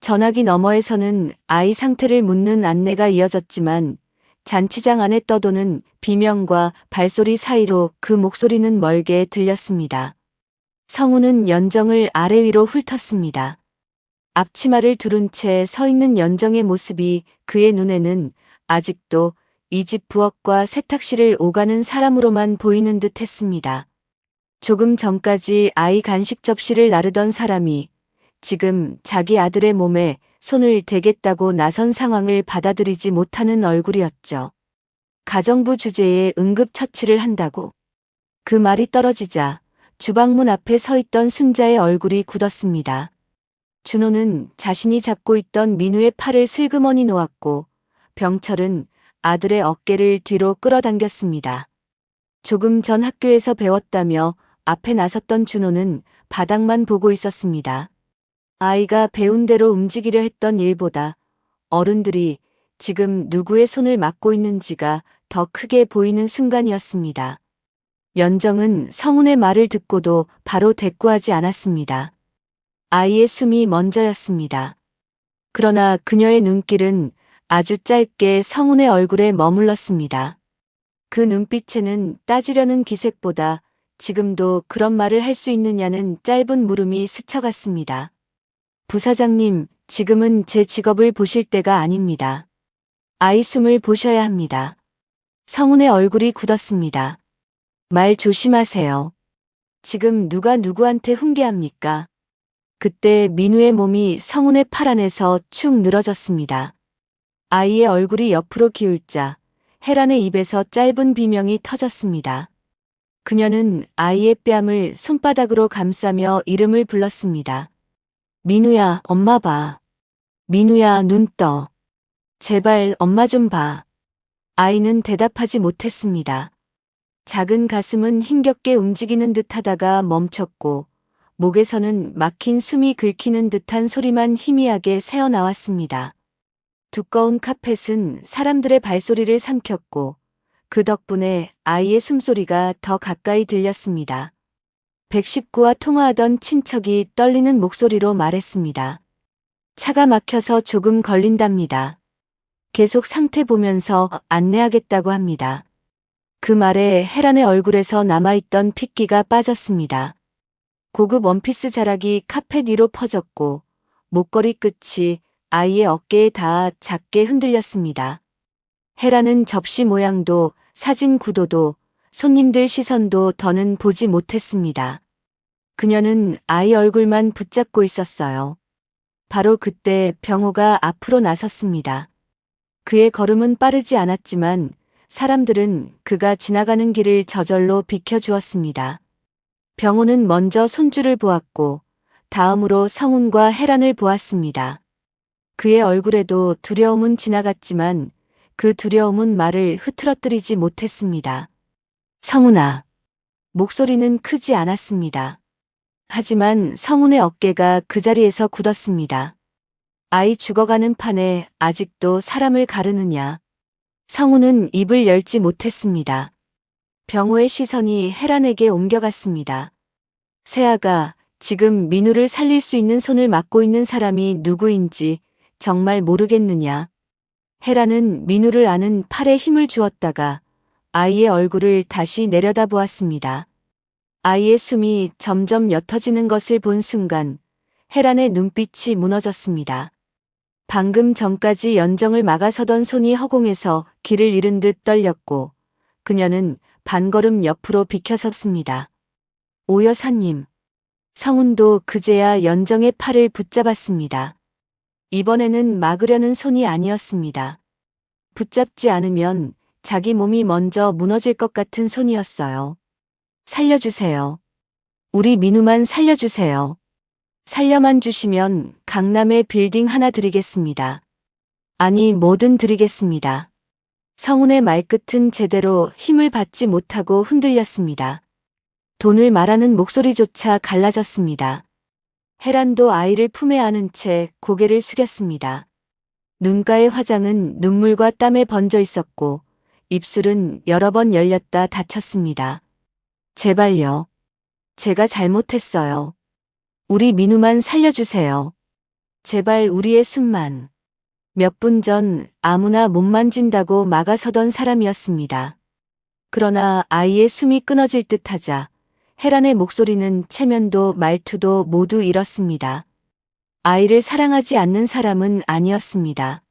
전화기 너머에서는 아이 상태를 묻는 안내가 이어졌지만 잔치장 안에 떠도는 비명과 발소리 사이로 그 목소리는 멀게 들렸습니다. 성우는 연정을 아래 위로 훑었습니다. 앞치마를 두른 채 서 있는 연정의 모습이 그의 눈에는 아직도 이 집 부엌과 세탁실을 오가는 사람으로만 보이는 듯 했습니다. 조금 전까지 아이 간식 접시를 나르던 사람이 지금 자기 아들의 몸에 손을 대겠다고 나선 상황을 받아들이지 못하는 얼굴이었죠. 가정부 주제에 응급처치를 한다고. 그 말이 떨어지자 주방문 앞에 서 있던 순자의 얼굴이 굳었습니다. 준호는 자신이 잡고 있던 민우의 팔을 슬그머니 놓았고 병철은 아들의 어깨를 뒤로 끌어당겼습니다. 조금 전 학교에서 배웠다며 앞에 나섰던 준호는 바닥만 보고 있었습니다. 아이가 배운 대로 움직이려 했던 일보다 어른들이 지금 누구의 손을 막고 있는지가 더 크게 보이는 순간이었습니다. 연정은 성훈의 말을 듣고도 바로 대꾸하지 않았습니다. 아이의 숨이 먼저였습니다. 그러나 그녀의 눈길은 아주 짧게 성훈의 얼굴에 머물렀습니다. 그 눈빛에는 따지려는 기색보다 지금도 그런 말을 할 수 있느냐는 짧은 물음이 스쳐갔습니다. 부사장님, 지금은 제 직업을 보실 때가 아닙니다. 아이 숨을 보셔야 합니다. 성훈의 얼굴이 굳었습니다. 말 조심하세요. 지금 누가 누구한테 훈계합니까? 그때 민우의 몸이 성훈의 팔 안에서 축 늘어졌습니다. 아이의 얼굴이 옆으로 기울자 헤란의 입에서 짧은 비명이 터졌습니다. 그녀는 아이의 뺨을 손바닥으로 감싸며 이름을 불렀습니다. 민우야, 엄마 봐. 민우야, 눈 떠. 제발 엄마 좀 봐. 아이는 대답하지 못했습니다. 작은 가슴은 힘겹게 움직이는 듯 하다가 멈췄고 목에서는 막힌 숨이 긁히는 듯한 소리만 희미하게 새어나왔습니다. 두꺼운 카펫은 사람들의 발소리를 삼켰고 그 덕분에 아이의 숨소리가 더 가까이 들렸습니다. 119와 통화하던 친척이 떨리는 목소리로 말했습니다. 차가 막혀서 조금 걸린답니다. 계속 상태 보면서 안내하겠다고 합니다. 그 말에 헤란의 얼굴에서 남아있던 핏기가 빠졌습니다. 고급 원피스 자락이 카펫 위로 퍼졌고 목걸이 끝이 아이의 어깨에 닿아 작게 흔들렸습니다. 헤라는 접시 모양도 사진 구도도 손님들 시선도 더는 보지 못했습니다. 그녀는 아이 얼굴만 붙잡고 있었어요. 바로 그때 병호가 앞으로 나섰습니다. 그의 걸음은 빠르지 않았지만 사람들은 그가 지나가는 길을 저절로 비켜주었습니다. 병호는 먼저 손주를 보았고 다음으로 성훈과 헤란을 보았습니다. 그의 얼굴에도 두려움은 지나갔지만 그 두려움은 말을 흐트러뜨리지 못했습니다. 성훈아. 목소리는 크지 않았습니다. 하지만 성훈의 어깨가 그 자리에서 굳었습니다. 아이 죽어가는 판에 아직도 사람을 가르느냐. 성우는 입을 열지 못했습니다. 병호의 시선이 혜란에게 옮겨갔습니다. 세아가 지금 민우를 살릴 수 있는 손을 맡고 있는 사람이 누구인지 정말 모르겠느냐. 혜란은 민우를 아는 팔에 힘을 주었다가 아이의 얼굴을 다시 내려다보았습니다. 아이의 숨이 점점 옅어지는 것을 본 순간 혜란의 눈빛이 무너졌습니다. 방금 전까지 연정을 막아서던 손이 허공에서 길을 잃은 듯 떨렸고 그녀는 반걸음 옆으로 비켜섰습니다. 오 여사님. 성운도 그제야 연정의 팔을 붙잡았습니다. 이번에는 막으려는 손이 아니었습니다. 붙잡지 않으면 자기 몸이 먼저 무너질 것 같은 손이었어요. 살려주세요. 우리 민우만 살려주세요. 살려만 주시면 강남에 빌딩 하나 드리겠습니다. 아니, 뭐든 드리겠습니다. 성운의 말끝은 제대로 힘을 받지 못하고 흔들렸습니다. 돈을 말하는 목소리조차 갈라졌습니다. 혜란도 아이를 품에 안은 채 고개를 숙였습니다. 눈가의 화장은 눈물과 땀에 번져 있었고 입술은 여러 번 열렸다 닫혔습니다. 제발요. 제가 잘못했어요. 우리 민우만 살려주세요. 제발 우리의 숨만. 몇 분 전 아무나 못 만진다고 막아서던 사람이었습니다. 그러나 아이의 숨이 끊어질 듯하자 혜란의 목소리는 체면도 말투도 모두 잃었습니다. 아이를 사랑하지 않는 사람은 아니었습니다.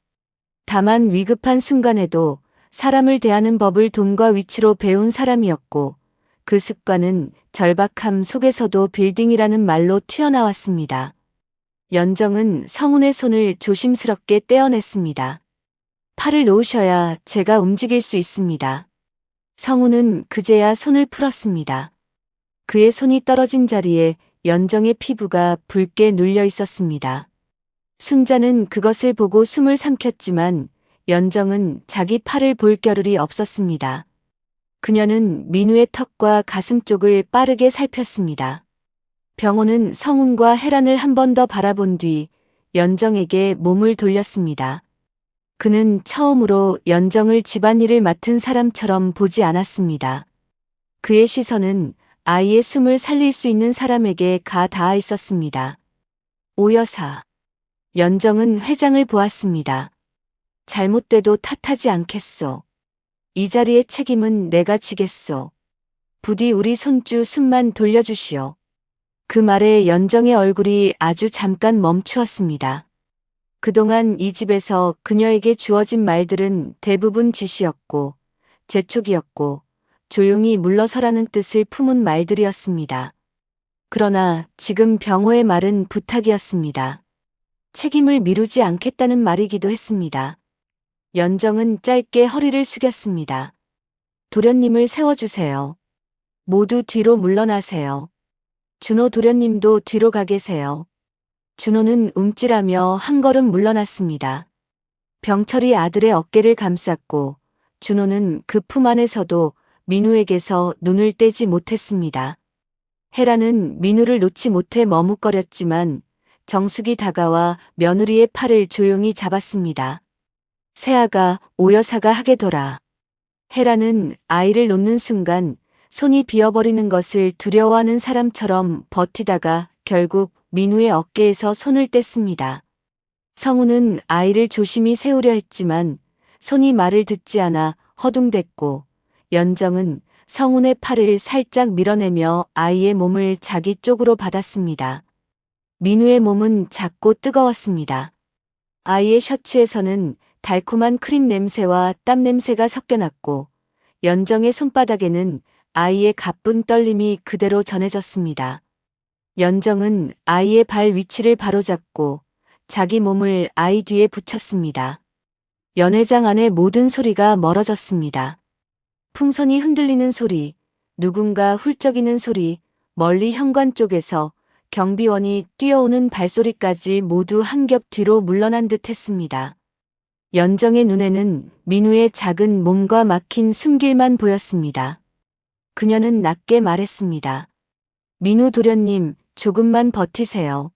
다만 위급한 순간에도 사람을 대하는 법을 돈과 위치로 배운 사람이었고 그 습관은 절박함 속에서도 빌딩이라는 말로 튀어나왔습니다. 연정은 성운의 손을 조심스럽게 떼어냈습니다. 팔을 놓으셔야 제가 움직일 수 있습니다. 성운은 그제야 손을 풀었습니다. 그의 손이 떨어진 자리에 연정의 피부가 붉게 눌려 있었습니다. 순자는 그것을 보고 숨을 삼켰지만 연정은 자기 팔을 볼 겨를이 없었습니다. 그녀는 민우의 턱과 가슴 쪽을 빠르게 살폈습니다. 병호는 성운과 혜란을 한 번 더 바라본 뒤 연정에게 몸을 돌렸습니다. 그는 처음으로 연정을 집안일을 맡은 사람처럼 보지 않았습니다. 그의 시선은 아이의 숨을 살릴 수 있는 사람에게 가 닿아 있었습니다. 오 여사. 연정은 회장을 보았습니다. 잘못돼도 탓하지 않겠소. 이 자리의 책임은 내가 지겠소. 부디 우리 손주 숨만 돌려주시오. 그 말에 연정의 얼굴이 아주 잠깐 멈추었습니다. 그동안 이 집에서 그녀에게 주어진 말들은 대부분 지시였고 재촉이었고 조용히 물러서라는 뜻을 품은 말들이었습니다. 그러나 지금 병호의 말은 부탁이었습니다. 책임을 미루지 않겠다는 말이기도 했습니다. 연정은 짧게 허리를 숙였습니다. 도련님을 세워주세요. 모두 뒤로 물러나세요. 준호 도련님도 뒤로 가 계세요. 준호는 움찔하며 한 걸음 물러났습니다. 병철이 아들의 어깨를 감쌌고 준호는 그 품 안에서도 민우에게서 눈을 떼지 못했습니다. 혜란은 민우를 놓지 못해 머뭇거렸지만 정숙이 다가와 며느리의 팔을 조용히 잡았습니다. 세아가 오 여사가 하게 둬라. 혜란은 아이를 놓는 순간 손이 비어버리는 것을 두려워하는 사람처럼 버티다가 결국 민우의 어깨에서 손을 뗐습니다. 성우는 아이를 조심히 세우려 했지만 손이 말을 듣지 않아 허둥댔고 연정은 성운의 팔을 살짝 밀어내며 아이의 몸을 자기 쪽으로 받았습니다. 민우의 몸은 작고 뜨거웠습니다. 아이의 셔츠에서는 달콤한 크림 냄새와 땀 냄새가 섞여났고 연정의 손바닥에는 아이의 가쁜 떨림이 그대로 전해졌습니다. 연정은 아이의 발 위치를 바로잡고 자기 몸을 아이 뒤에 붙였습니다. 연회장 안의 모든 소리가 멀어졌습니다. 풍선이 흔들리는 소리, 누군가 훌쩍이는 소리, 멀리 현관 쪽에서 경비원이 뛰어오는 발소리까지 모두 한 겹 뒤로 물러난 듯 했습니다. 연정의 눈에는 민우의 작은 몸과 막힌 숨길만 보였습니다. 그녀는 낮게 말했습니다. 민우 도련님, 조금만 버티세요.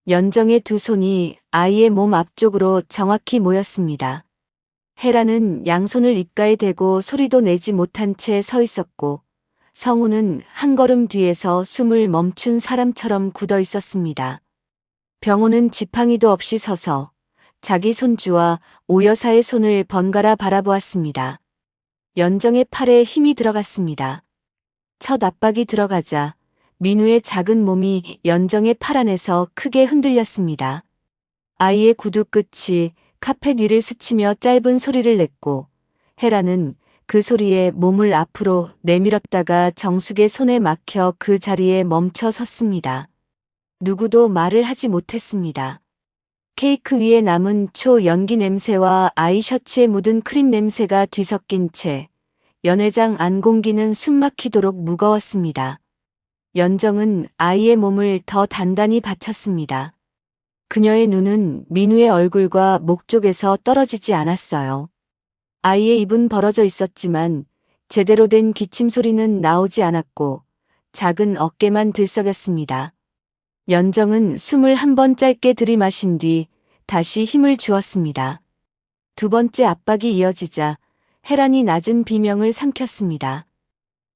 연정의 두 손이 아이의 몸 앞쪽으로 정확히 모였습니다. 헤라는 양손을 입가에 대고 소리도 내지 못한 채 서 있었고 성우는 한 걸음 뒤에서 숨을 멈춘 사람처럼 굳어 있었습니다. 병호는 지팡이도 없이 서서 자기 손주와 오 여사의 손을 번갈아 바라보았습니다. 연정의 팔에 힘이 들어갔습니다. 첫 압박이 들어가자 민우의 작은 몸이 연정의 팔 안에서 크게 흔들렸습니다. 아이의 구두 끝이 카펫 위를 스치며 짧은 소리를 냈고 헤라는 그 소리에 몸을 앞으로 내밀었다가 정숙의 손에 막혀 그 자리에 멈춰 섰습니다. 누구도 말을 하지 못했습니다. 케이크 위에 남은 초 연기 냄새와 아이 셔츠에 묻은 크림 냄새가 뒤섞인 채 연회장 안 공기는 숨막히도록 무거웠습니다. 연정은 아이의 몸을 더 단단히 받쳤습니다. 그녀의 눈은 민우의 얼굴과 목 쪽에서 떨어지지 않았어요. 아이의 입은 벌어져 있었지만 제대로 된 기침 소리는 나오지 않았고 작은 어깨만 들썩였습니다. 연정은 숨을 한 번 짧게 들이마신 뒤 다시 힘을 주었습니다. 두 번째 압박이 이어지자 헤란이 낮은 비명을 삼켰습니다.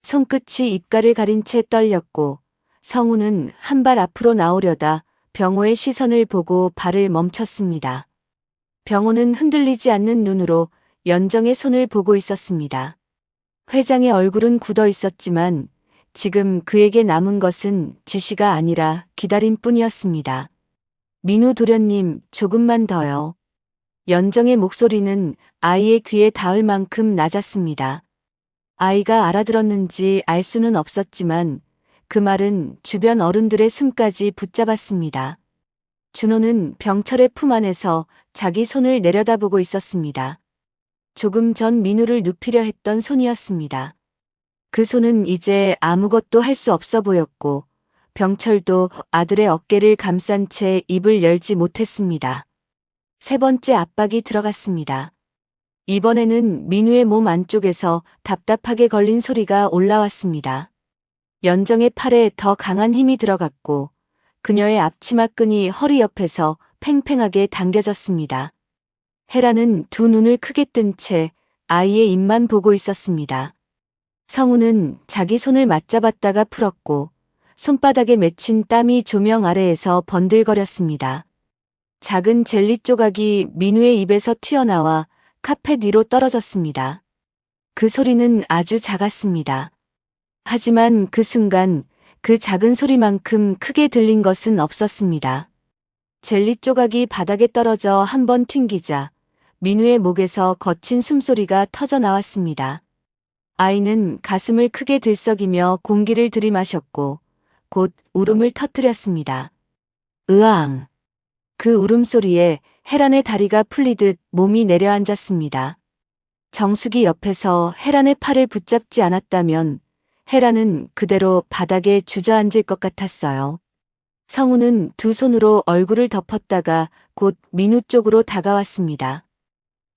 손끝이 입가를 가린 채 떨렸고 성우는 한 발 앞으로 나오려다 병호의 시선을 보고 발을 멈췄습니다. 병호는 흔들리지 않는 눈으로 연정의 손을 보고 있었습니다. 회장의 얼굴은 굳어 있었지만 지금 그에게 남은 것은 지시가 아니라 기다림뿐이었습니다. 민우 도련님, 조금만 더요. 연정의 목소리는 아이의 귀에 닿을 만큼 낮았습니다. 아이가 알아들었는지 알 수는 없었지만 그 말은 주변 어른들의 숨까지 붙잡았습니다. 준호는 병철의 품 안에서 자기 손을 내려다보고 있었습니다. 조금 전 민우를 눕히려 했던 손이었습니다. 그 손은 이제 아무것도 할 수 없어 보였고 병철도 아들의 어깨를 감싼 채 입을 열지 못했습니다. 세 번째 압박이 들어갔습니다. 이번에는 민우의 몸 안쪽에서 답답하게 걸린 소리가 올라왔습니다. 연정의 팔에 더 강한 힘이 들어갔고 그녀의 앞치마끈이 허리 옆에서 팽팽하게 당겨졌습니다. 헤라는 두 눈을 크게 뜬 채 아이의 입만 보고 있었습니다. 성우는 자기 손을 맞잡았다가 풀었고 손바닥에 맺힌 땀이 조명 아래에서 번들거렸습니다. 작은 젤리 조각이 민우의 입에서 튀어나와 카펫 위로 떨어졌습니다. 그 소리는 아주 작았습니다. 하지만 그 순간 그 작은 소리만큼 크게 들린 것은 없었습니다. 젤리 조각이 바닥에 떨어져 한 번 튕기자 민우의 목에서 거친 숨소리가 터져 나왔습니다. 아이는 가슴을 크게 들썩이며 공기를 들이마셨고 곧 울음을 터뜨렸습니다. 으앙! 그 울음소리에 헤란의 다리가 풀리듯 몸이 내려앉았습니다. 정숙이 옆에서 헤란의 팔을 붙잡지 않았다면 헤란은 그대로 바닥에 주저앉을 것 같았어요. 성우는 두 손으로 얼굴을 덮었다가 곧 민우 쪽으로 다가왔습니다.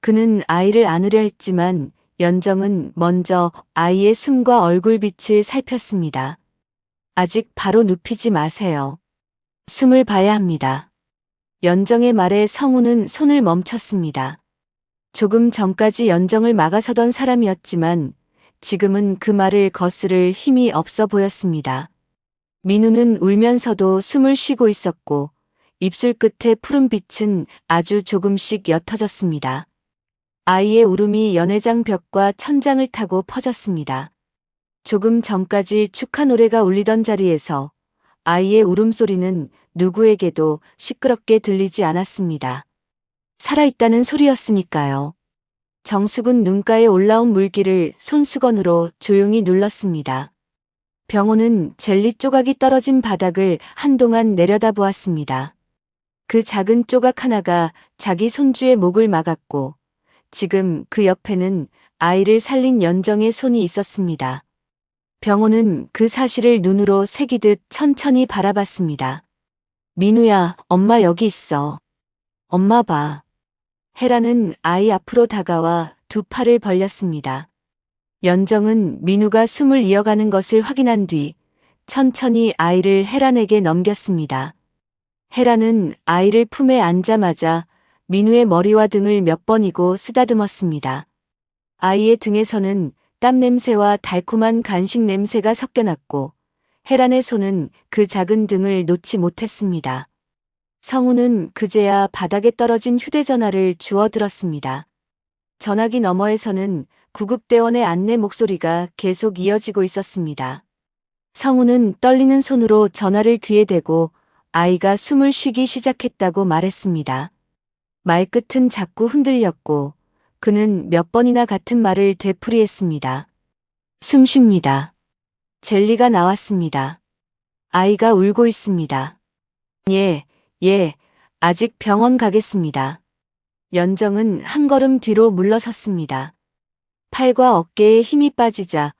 그는 아이를 안으려 했지만 연정은 먼저 아이의 숨과 얼굴빛을 살폈습니다. 아직 바로 눕히지 마세요. 숨을 봐야 합니다. 연정의 말에 성우는 손을 멈췄습니다. 조금 전까지 연정을 막아서던 사람이었지만 지금은 그 말을 거스를 힘이 없어 보였습니다. 민우는 울면서도 숨을 쉬고 있었고 입술 끝에 푸른 빛은 아주 조금씩 옅어졌습니다. 아이의 울음이 연회장 벽과 천장을 타고 퍼졌습니다. 조금 전까지 축하 노래가 울리던 자리에서 아이의 울음소리는 누구에게도 시끄럽게 들리지 않았습니다. 살아있다는 소리였으니까요. 정숙은 눈가에 올라온 물기를 손수건으로 조용히 눌렀습니다. 병호는 젤리 조각이 떨어진 바닥을 한동안 내려다보았습니다. 그 작은 조각 하나가 자기 손주의 목을 막았고 지금 그 옆에는 아이를 살린 연정의 손이 있었습니다. 병호는 그 사실을 눈으로 새기듯 천천히 바라봤습니다. 민우야, 엄마 여기 있어. 엄마 봐. 헤라는 아이 앞으로 다가와 두 팔을 벌렸습니다. 연정은 민우가 숨을 이어가는 것을 확인한 뒤 천천히 아이를 헤란에게 넘겼습니다. 헤라는 아이를 품에 안자마자 민우의 머리와 등을 몇 번이고 쓰다듬었습니다. 아이의 등에서는 땀 냄새와 달콤한 간식 냄새가 섞여났고 혜란의 손은 그 작은 등을 놓지 못했습니다. 성우는 그제야 바닥에 떨어진 휴대전화를 주워들었습니다. 전화기 너머에서는 구급대원의 안내 목소리가 계속 이어지고 있었습니다. 성우는 떨리는 손으로 전화를 귀에 대고 아이가 숨을 쉬기 시작했다고 말했습니다. 말끝은 자꾸 흔들렸고 그는 몇 번이나 같은 말을 되풀이했습니다. 숨 쉽니다. 젤리가 나왔습니다. 아이가 울고 있습니다. 예, 아직 병원 가겠습니다. 연정은 한 걸음 뒤로 물러섰습니다. 팔과 어깨에 힘이 빠지자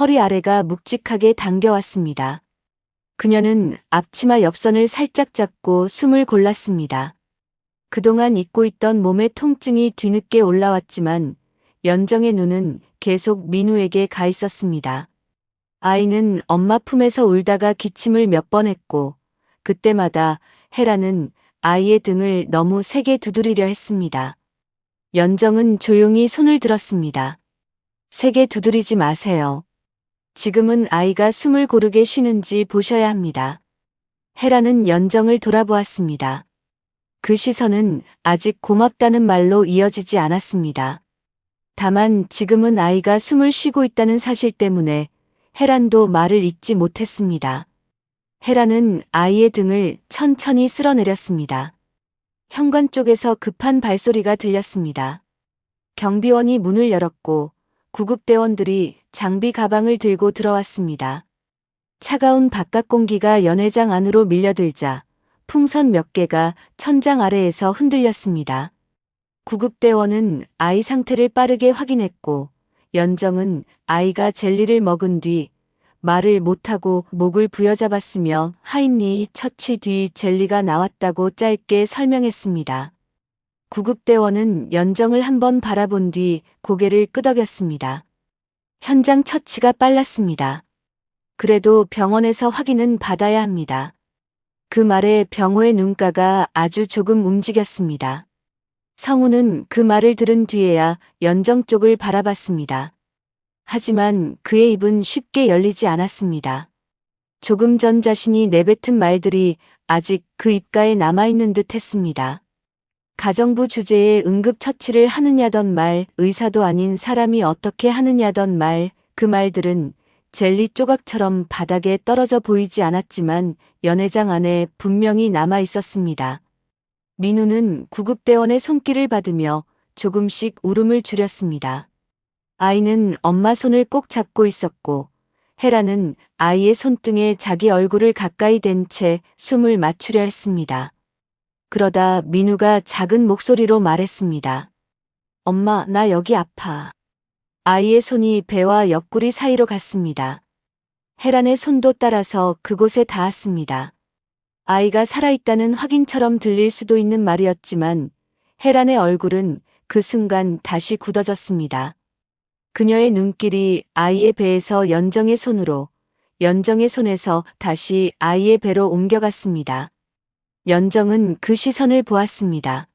허리 아래가 묵직하게 당겨왔습니다. 그녀는 앞치마 옆선을 살짝 잡고 숨을 골랐습니다. 그동안 잊고 있던 몸의 통증이 뒤늦게 올라왔지만 연정의 눈은 계속 민우에게 가 있었습니다. 아이는 엄마 품에서 울다가 기침을 몇 번 했고 그때마다 혜란은 아이의 등을 너무 세게 두드리려 했습니다. 연정은 조용히 손을 들었습니다. 세게 두드리지 마세요. 지금은 아이가 숨을 고르게 쉬는지 보셔야 합니다. 혜란은 연정을 돌아보았습니다. 그 시선은 아직 고맙다는 말로 이어지지 않았습니다. 다만 지금은 아이가 숨을 쉬고 있다는 사실 때문에 혜란도 말을 잇지 못했습니다. 혜란은 아이의 등을 천천히 쓸어내렸습니다. 현관 쪽에서 급한 발소리가 들렸습니다. 경비원이 문을 열었고 구급대원들이 장비 가방을 들고 들어왔습니다. 차가운 바깥 공기가 연회장 안으로 밀려들자 풍선 몇 개가 천장 아래에서 흔들렸습니다. 구급대원은 아이 상태를 빠르게 확인했고 연정은 아이가 젤리를 먹은 뒤 말을 못하고 목을 부여잡았으며 하인리 처치 뒤 젤리가 나왔다고 짧게 설명했습니다. 구급대원은 연정을 한번 바라본 뒤 고개를 끄덕였습니다. 현장 처치가 빨랐습니다. 그래도 병원에서 확인은 받아야 합니다. 그 말에 병호의 눈가가 아주 조금 움직였습니다. 성우는 그 말을 들은 뒤에야 연정 쪽을 바라봤습니다. 하지만 그의 입은 쉽게 열리지 않았습니다. 조금 전 자신이 내뱉은 말들이 아직 그 입가에 남아있는 듯 했습니다. 가정부 주제에 응급처치를 하느냐던 말, 의사도 아닌 사람이 어떻게 하느냐던 말, 그 말들은 젤리 조각처럼 바닥에 떨어져 보이지 않았지만 연회장 안에 분명히 남아 있었습니다. 민우는 구급대원의 손길을 받으며 조금씩 울음을 줄였습니다. 아이는 엄마 손을 꼭 잡고 있었고 혜란은 아이의 손등에 자기 얼굴을 가까이 댄 채 숨을 맞추려 했습니다. 그러다 민우가 작은 목소리로 말했습니다. 엄마, 나 여기 아파. 아이의 손이 배와 옆구리 사이로 갔습니다. 혜란의 손도 따라서 그곳에 닿았습니다. 아이가 살아있다는 확인처럼 들릴 수도 있는 말이었지만 혜란의 얼굴은 그 순간 다시 굳어졌습니다. 그녀의 눈길이 아이의 배에서 연정의 손으로, 연정의 손에서 다시 아이의 배로 옮겨갔습니다. 연정은 그 시선을 보았습니다.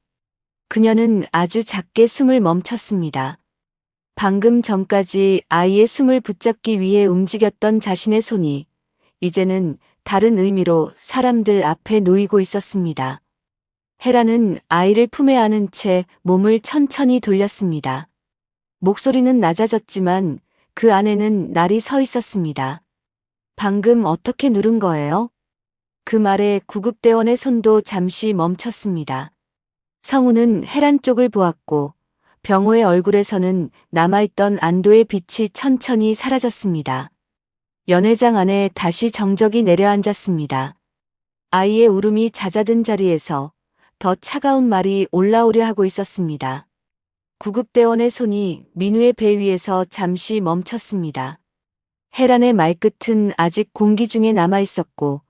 그녀는 아주 작게 숨을 멈췄습니다. 방금 전까지 아이의 숨을 붙잡기 위해 움직였던 자신의 손이 이제는 다른 의미로 사람들 앞에 놓이고 있었습니다. 혜란은 아이를 품에 안은 채 몸을 천천히 돌렸습니다. 목소리는 낮아졌지만 그 안에는 날이 서 있었습니다. 방금 어떻게 누른 거예요? 그 말에 구급대원의 손도 잠시 멈췄습니다. 성우는 혜란 쪽을 보았고 병호의 얼굴에서는 남아있던 안도의 빛이 천천히 사라졌습니다. 연회장 안에 다시 정적이 내려앉았습니다. 아이의 울음이 잦아든 자리에서 더 차가운 말이 올라오려 하고 있었습니다. 구급대원의 손이 민우의 배 위에서 잠시 멈췄습니다. 혜란의 말끝은 아직 공기 중에 남아있었고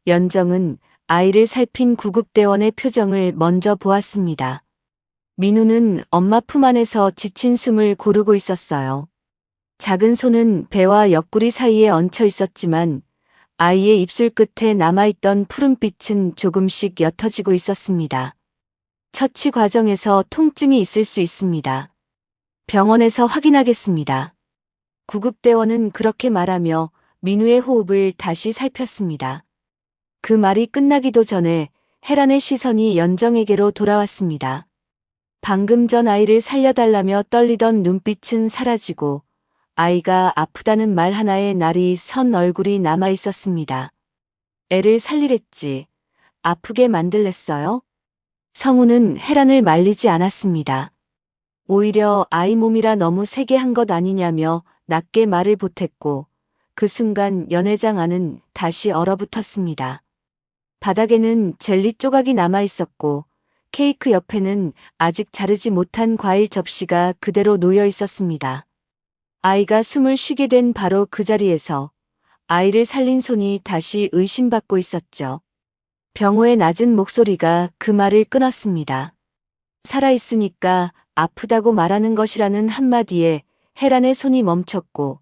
연정은 아이를 살핀 구급대원의 표정을 먼저 보았습니다. 민우는 엄마 품 안에서 지친 숨을 고르고 있었어요. 작은 손은 배와 옆구리 사이에 얹혀 있었지만 아이의 입술 끝에 남아있던 푸른빛은 조금씩 옅어지고 있었습니다. 처치 과정에서 통증이 있을 수 있습니다. 병원에서 확인하겠습니다. 구급대원은 그렇게 말하며 민우의 호흡을 다시 살폈습니다. 그 말이 끝나기도 전에 혜란의 시선이 연정에게로 돌아왔습니다. 방금 전 아이를 살려달라며 떨리던 눈빛은 사라지고 아이가 아프다는 말 하나에 날이 선 얼굴이 남아 있었습니다. 애를 살리랬지. 아프게 만들랬어요? 성우는 혜란을 말리지 않았습니다. 오히려 아이 몸이라 너무 세게 한 것 아니냐며 낮게 말을 보탰고 그 순간 연회장 안은 다시 얼어붙었습니다. 바닥에는 젤리 조각이 남아 있었고 케이크 옆에는 아직 자르지 못한 과일 접시가 그대로 놓여 있었습니다. 아이가 숨을 쉬게 된 바로 그 자리에서 아이를 살린 손이 다시 의심받고 있었죠. 병호의 낮은 목소리가 그 말을 끊었습니다. 살아있으니까 아프다고 말하는 것이라는 한마디에 혜란의 손이 멈췄고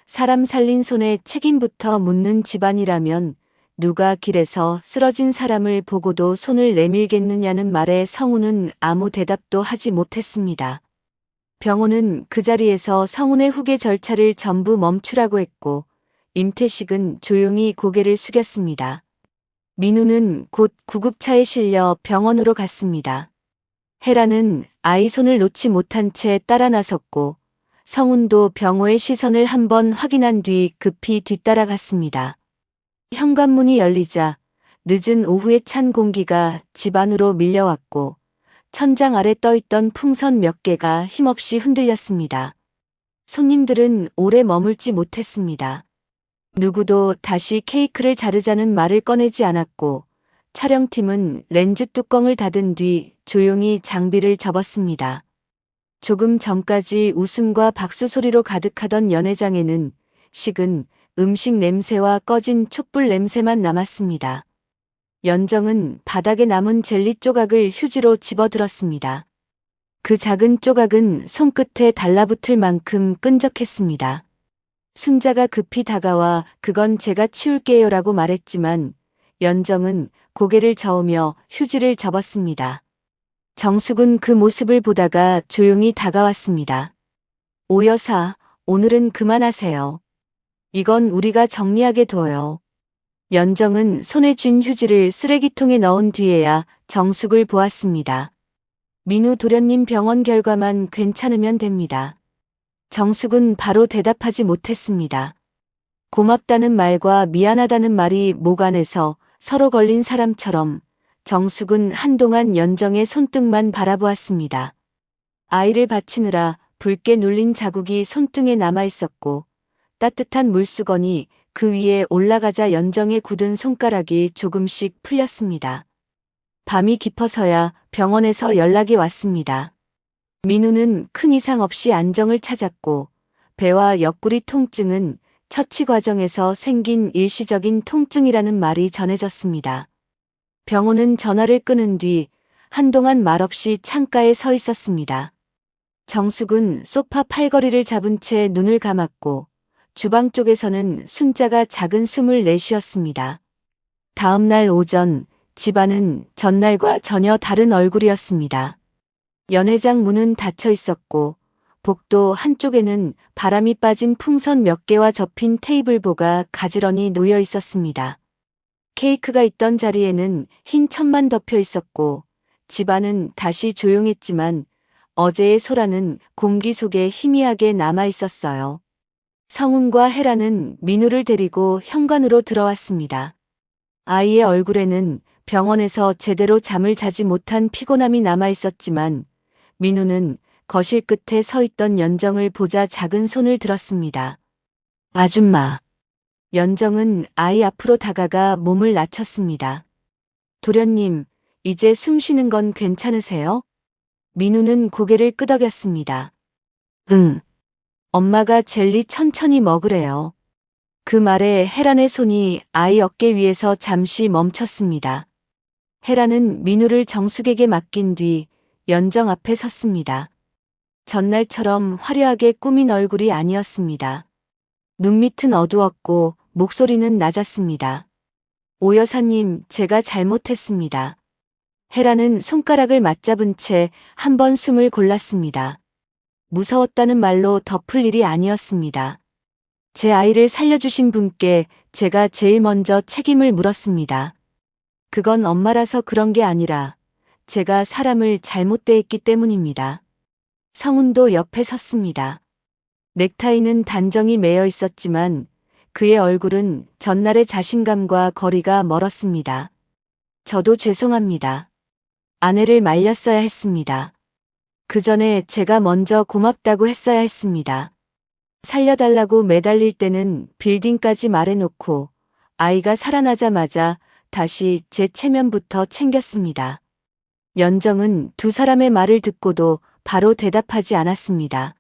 사람 살린 손에 책임부터 묻는 집안이라면 누가 길에서 쓰러진 사람을 보고도 손을 내밀겠느냐는 말에 성우는 아무 대답도 하지 못했습니다. 병호는 그 자리에서 성운의 후계 절차를 전부 멈추라고 했고 임태식은 조용히 고개를 숙였습니다. 민우는 곧 구급차에 실려 병원으로 갔습니다. 혜란은 아이 손을 놓지 못한 채 따라 나섰고 성운도 병호의 시선을 한번 확인한 뒤 급히 뒤따라갔습니다. 현관문이 열리자 늦은 오후에 찬 공기가 집 안으로 밀려왔고 천장 아래 떠있던 풍선 몇 개가 힘없이 흔들렸습니다. 손님들은 오래 머물지 못했습니다. 누구도 다시 케이크를 자르자는 말을 꺼내지 않았고 촬영팀은 렌즈 뚜껑을 닫은 뒤 조용히 장비를 접었습니다. 조금 전까지 웃음과 박수 소리로 가득하던 연회장에는 식은 음식 냄새와 꺼진 촛불 냄새만 남았습니다. 연정은 바닥에 남은 젤리 조각을 휴지로 집어들었습니다. 그 작은 조각은 손끝에 달라붙을 만큼 끈적했습니다. 순자가 급히 다가와 그건 제가 치울게요라고 말했지만 연정은 고개를 저으며 휴지를 접었습니다. 정숙은 그 모습을 보다가 조용히 다가왔습니다. 오 여사, 오늘은 그만하세요. 이건 우리가 정리하게 둬요. 연정은 손에 쥔 휴지를 쓰레기통에 넣은 뒤에야 정숙을 보았습니다. 민우 도련님 병원 결과만 괜찮으면 됩니다. 정숙은 바로 대답하지 못했습니다. 고맙다는 말과 미안하다는 말이 목 안에서 서로 걸린 사람처럼 정숙은 한동안 연정의 손등만 바라보았습니다. 아이를 받치느라 붉게 눌린 자국이 손등에 남아 있었고 따뜻한 물수건이 그 위에 올라가자 연정의 굳은 손가락이 조금씩 풀렸습니다. 밤이 깊어서야 병원에서 연락이 왔습니다. 민우는 큰 이상 없이 안정을 찾았고 배와 옆구리 통증은 처치 과정에서 생긴 일시적인 통증이라는 말이 전해졌습니다. 병호는 전화를 끊은 뒤 한동안 말없이 창가에 서 있었습니다. 정숙은 소파 팔걸이를 잡은 채 눈을 감았고 주방 쪽에서는 순자가 작은 숨을 내쉬었습니다. 다음 날 오전 집안은 전날과 전혀 다른 얼굴이었습니다. 연회장 문은 닫혀 있었고 복도 한쪽에는 바람이 빠진 풍선 몇 개와 접힌 테이블보가 가지런히 놓여 있었습니다. 케이크가 있던 자리에는 흰 천만 덮여 있었고 집안은 다시 조용했지만 어제의 소라는 공기 속에 희미하게 남아 있었어요. 성운과 혜란은 민우를 데리고 현관으로 들어왔습니다. 아이의 얼굴에는 병원에서 제대로 잠을 자지 못한 피곤함이 남아 있었지만 민우는 거실 끝에 서 있던 연정을 보자 작은 손을 들었습니다. 아줌마. 연정은 아이 앞으로 다가가 몸을 낮췄습니다. 도련님, 이제 숨 쉬는 건 괜찮으세요? 민우는 고개를 끄덕였습니다. 응. 엄마가 젤리 천천히 먹으래요. 그 말에 혜란의 손이 아이 어깨 위에서 잠시 멈췄습니다. 혜란은 민우를 정숙에게 맡긴 뒤 연정 앞에 섰습니다. 전날처럼 화려하게 꾸민 얼굴이 아니었습니다. 눈밑은 어두웠고 목소리는 낮았습니다. 오 여사님, 제가 잘못했습니다. 헤라는 손가락을 맞잡은 채 한 번 숨을 골랐습니다. 무서웠다는 말로 덮을 일이 아니었습니다. 제 아이를 살려주신 분께 제가 제일 먼저 책임을 물었습니다. 그건 엄마라서 그런 게 아니라 제가 사람을 잘못 대했기 때문입니다. 성훈도 옆에 섰습니다. 넥타이는 단정히 매여 있었지만 그의 얼굴은 전날의 자신감과 거리가 멀었습니다. 저도 죄송합니다. 아내를 말렸어야 했습니다. 그 전에 제가 먼저 고맙다고 했어야 했습니다. 살려달라고 매달릴 때는 빌딩까지 말해놓고 아이가 살아나자마자 다시 제 체면부터 챙겼습니다. 연정은 두 사람의 말을 듣고도 바로 대답하지 않았습니다.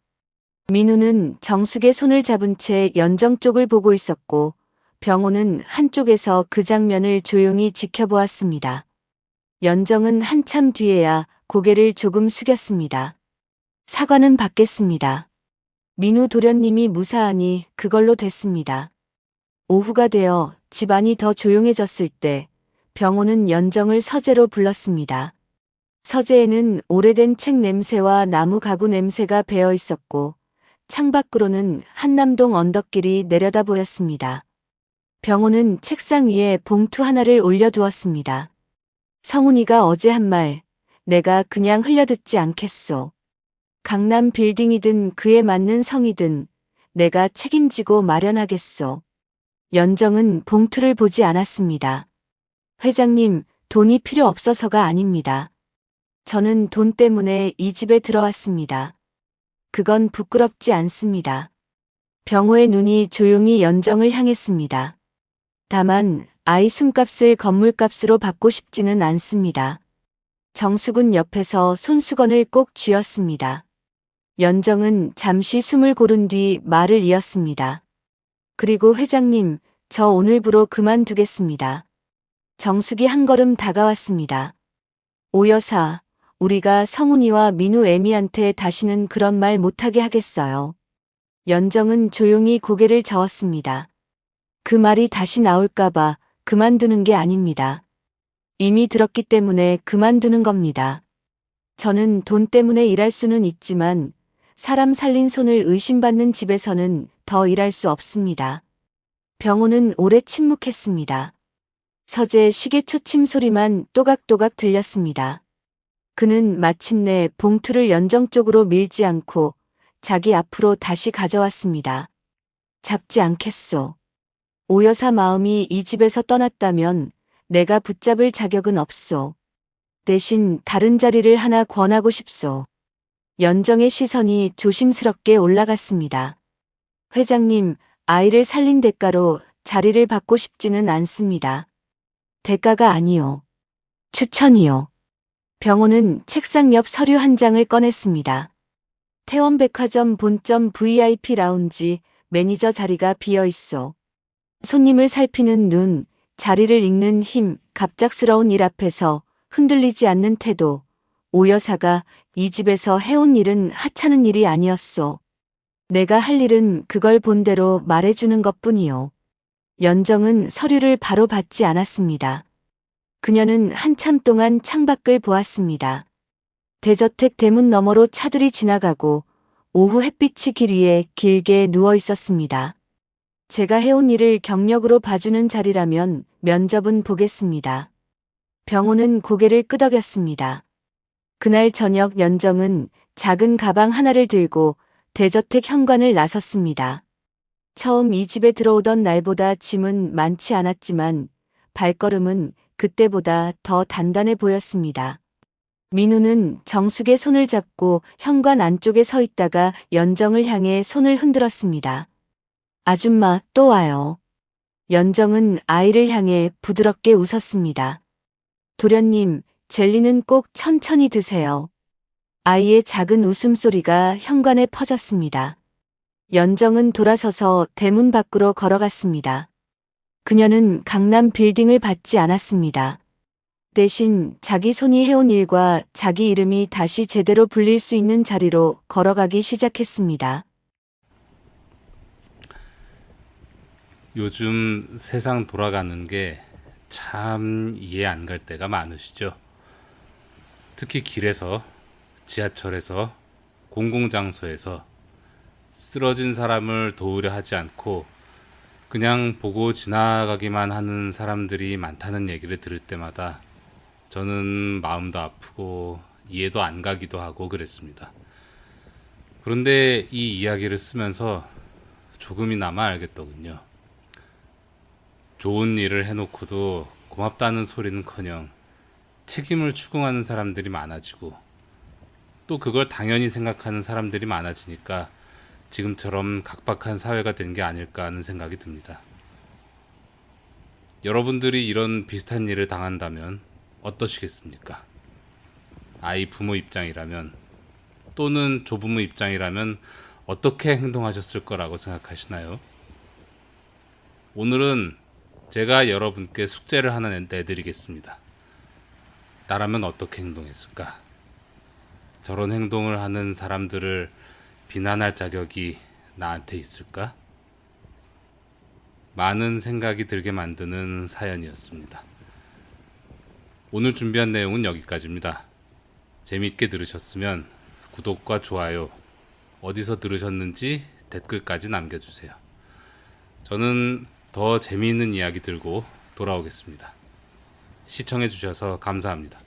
민우는 정숙의 손을 잡은 채 연정 쪽을 보고 있었고 병호는 한쪽에서 그 장면을 조용히 지켜보았습니다. 연정은 한참 뒤에야 고개를 조금 숙였습니다. 사과는 받겠습니다. 민우 도련님이 무사하니 그걸로 됐습니다. 오후가 되어 집안이 더 조용해졌을 때 병호는 연정을 서재로 불렀습니다. 서재에는 오래된 책 냄새와 나무 가구 냄새가 배어 있었고 창밖으로는 한남동 언덕길이 내려다 보였습니다. 병호는 책상 위에 봉투 하나를 올려두었습니다. 성훈이가 어제 한 말, 내가 그냥 흘려듣지 않겠소. 강남 빌딩이든 그에 맞는 성이든 내가 책임지고 마련하겠소. 연정은 봉투를 보지 않았습니다. 회장님, 돈이 필요 없어서가 아닙니다. 저는 돈 때문에 이 집에 들어왔습니다. 그건 부끄럽지 않습니다. 병호의 눈이 조용히 연정을 향했습니다. 다만 아이 숨값을 건물값으로 받고 싶지는 않습니다. 정숙은 옆에서 손수건을 꼭 쥐었습니다. 연정은 잠시 숨을 고른 뒤 말을 이었습니다. 그리고 회장님, 저 오늘부로 그만두겠습니다. 정숙이 한 걸음 다가왔습니다. 오 여사, 우리가 성훈이와 민우 애미한테 다시는 그런 말 못하게 하겠어요. 연정은 조용히 고개를 저었습니다. 그 말이 다시 나올까봐 그만두는 게 아닙니다. 이미 들었기 때문에 그만두는 겁니다. 저는 돈 때문에 일할 수는 있지만 사람 살린 손을 의심받는 집에서는 더 일할 수 없습니다. 병호는 오래 침묵했습니다. 서재 시계 초침 소리만 또각또각 들렸습니다. 그는 마침내 봉투를 연정 쪽으로 밀지 않고 자기 앞으로 다시 가져왔습니다. 잡지 않겠소. 오 여사 마음이 이 집에서 떠났다면 내가 붙잡을 자격은 없소. 대신 다른 자리를 하나 권하고 싶소. 연정의 시선이 조심스럽게 올라갔습니다. 회장님, 아이를 살린 대가로 자리를 받고 싶지는 않습니다. 대가가 아니요. 추천이요. 병호는 책상 옆 서류 한 장을 꺼냈습니다. 태원백화점 본점 VIP 라운지 매니저 자리가 비어 있어. 손님을 살피는 눈, 자리를 읽는 힘, 갑작스러운 일 앞에서 흔들리지 않는 태도. 오 여사가 이 집에서 해온 일은 하찮은 일이 아니었소. 내가 할 일은 그걸 본대로 말해주는 것뿐이요. 연정은 서류를 바로 받지 않았습니다. 그녀는 한참 동안 창밖을 보았습니다. 대저택 대문 너머로 차들이 지나가고 오후 햇빛이 길 위에 길게 누워 있었습니다. 제가 해온 일을 경력으로 봐주는 자리라면 면접은 보겠습니다. 병호는 고개를 끄덕였습니다. 그날 저녁 연정은 작은 가방 하나를 들고 대저택 현관을 나섰습니다. 처음 이 집에 들어오던 날보다 짐은 많지 않았지만 발걸음은 그때보다 더 단단해 보였습니다. 민우는 정숙의 손을 잡고 현관 안쪽에 서 있다가 연정을 향해 손을 흔들었습니다. 아줌마, 또 와요. 연정은 아이를 향해 부드럽게 웃었습니다. 도련님, 젤리는 꼭 천천히 드세요. 아이의 작은 웃음소리가 현관에 퍼졌습니다. 연정은 돌아서서 대문 밖으로 걸어갔습니다. 그녀는 강남 빌딩을 받지 않았습니다. 대신 자기 손이 해온 일과 자기 이름이 다시 제대로 불릴 수 있는 자리로 걸어가기 시작했습니다. 요즘 세상 돌아가는 게 참 이해 안 갈 때가 많으시죠? 특히 길에서, 지하철에서, 공공장소에서 쓰러진 사람을 도우려 하지 않고 그냥 보고 지나가기만 하는 사람들이 많다는 얘기를 들을 때마다 저는 마음도 아프고 이해도 안 가기도 하고 그랬습니다. 그런데 이 이야기를 쓰면서 조금이나마 알겠더군요. 좋은 일을 해놓고도 고맙다는 소리는커녕 책임을 추궁하는 사람들이 많아지고 또 그걸 당연히 생각하는 사람들이 많아지니까 지금처럼 각박한 사회가 된 게 아닐까 하는 생각이 듭니다. 여러분들이 이런 비슷한 일을 당한다면 어떠시겠습니까? 아이 부모 입장이라면 또는 조부모 입장이라면 어떻게 행동하셨을 거라고 생각하시나요? 오늘은 제가 여러분께 숙제를 하나 내드리겠습니다. 나라면 어떻게 행동했을까? 저런 행동을 하는 사람들을 비난할 자격이 나한테 있을까? 많은 생각이 들게 만드는 사연이었습니다. 오늘 준비한 내용은 여기까지입니다. 재미있게 들으셨으면 구독과 좋아요, 어디서 들으셨는지 댓글까지 남겨주세요. 저는 더 재미있는 이야기 들고 돌아오겠습니다. 시청해주셔서 감사합니다.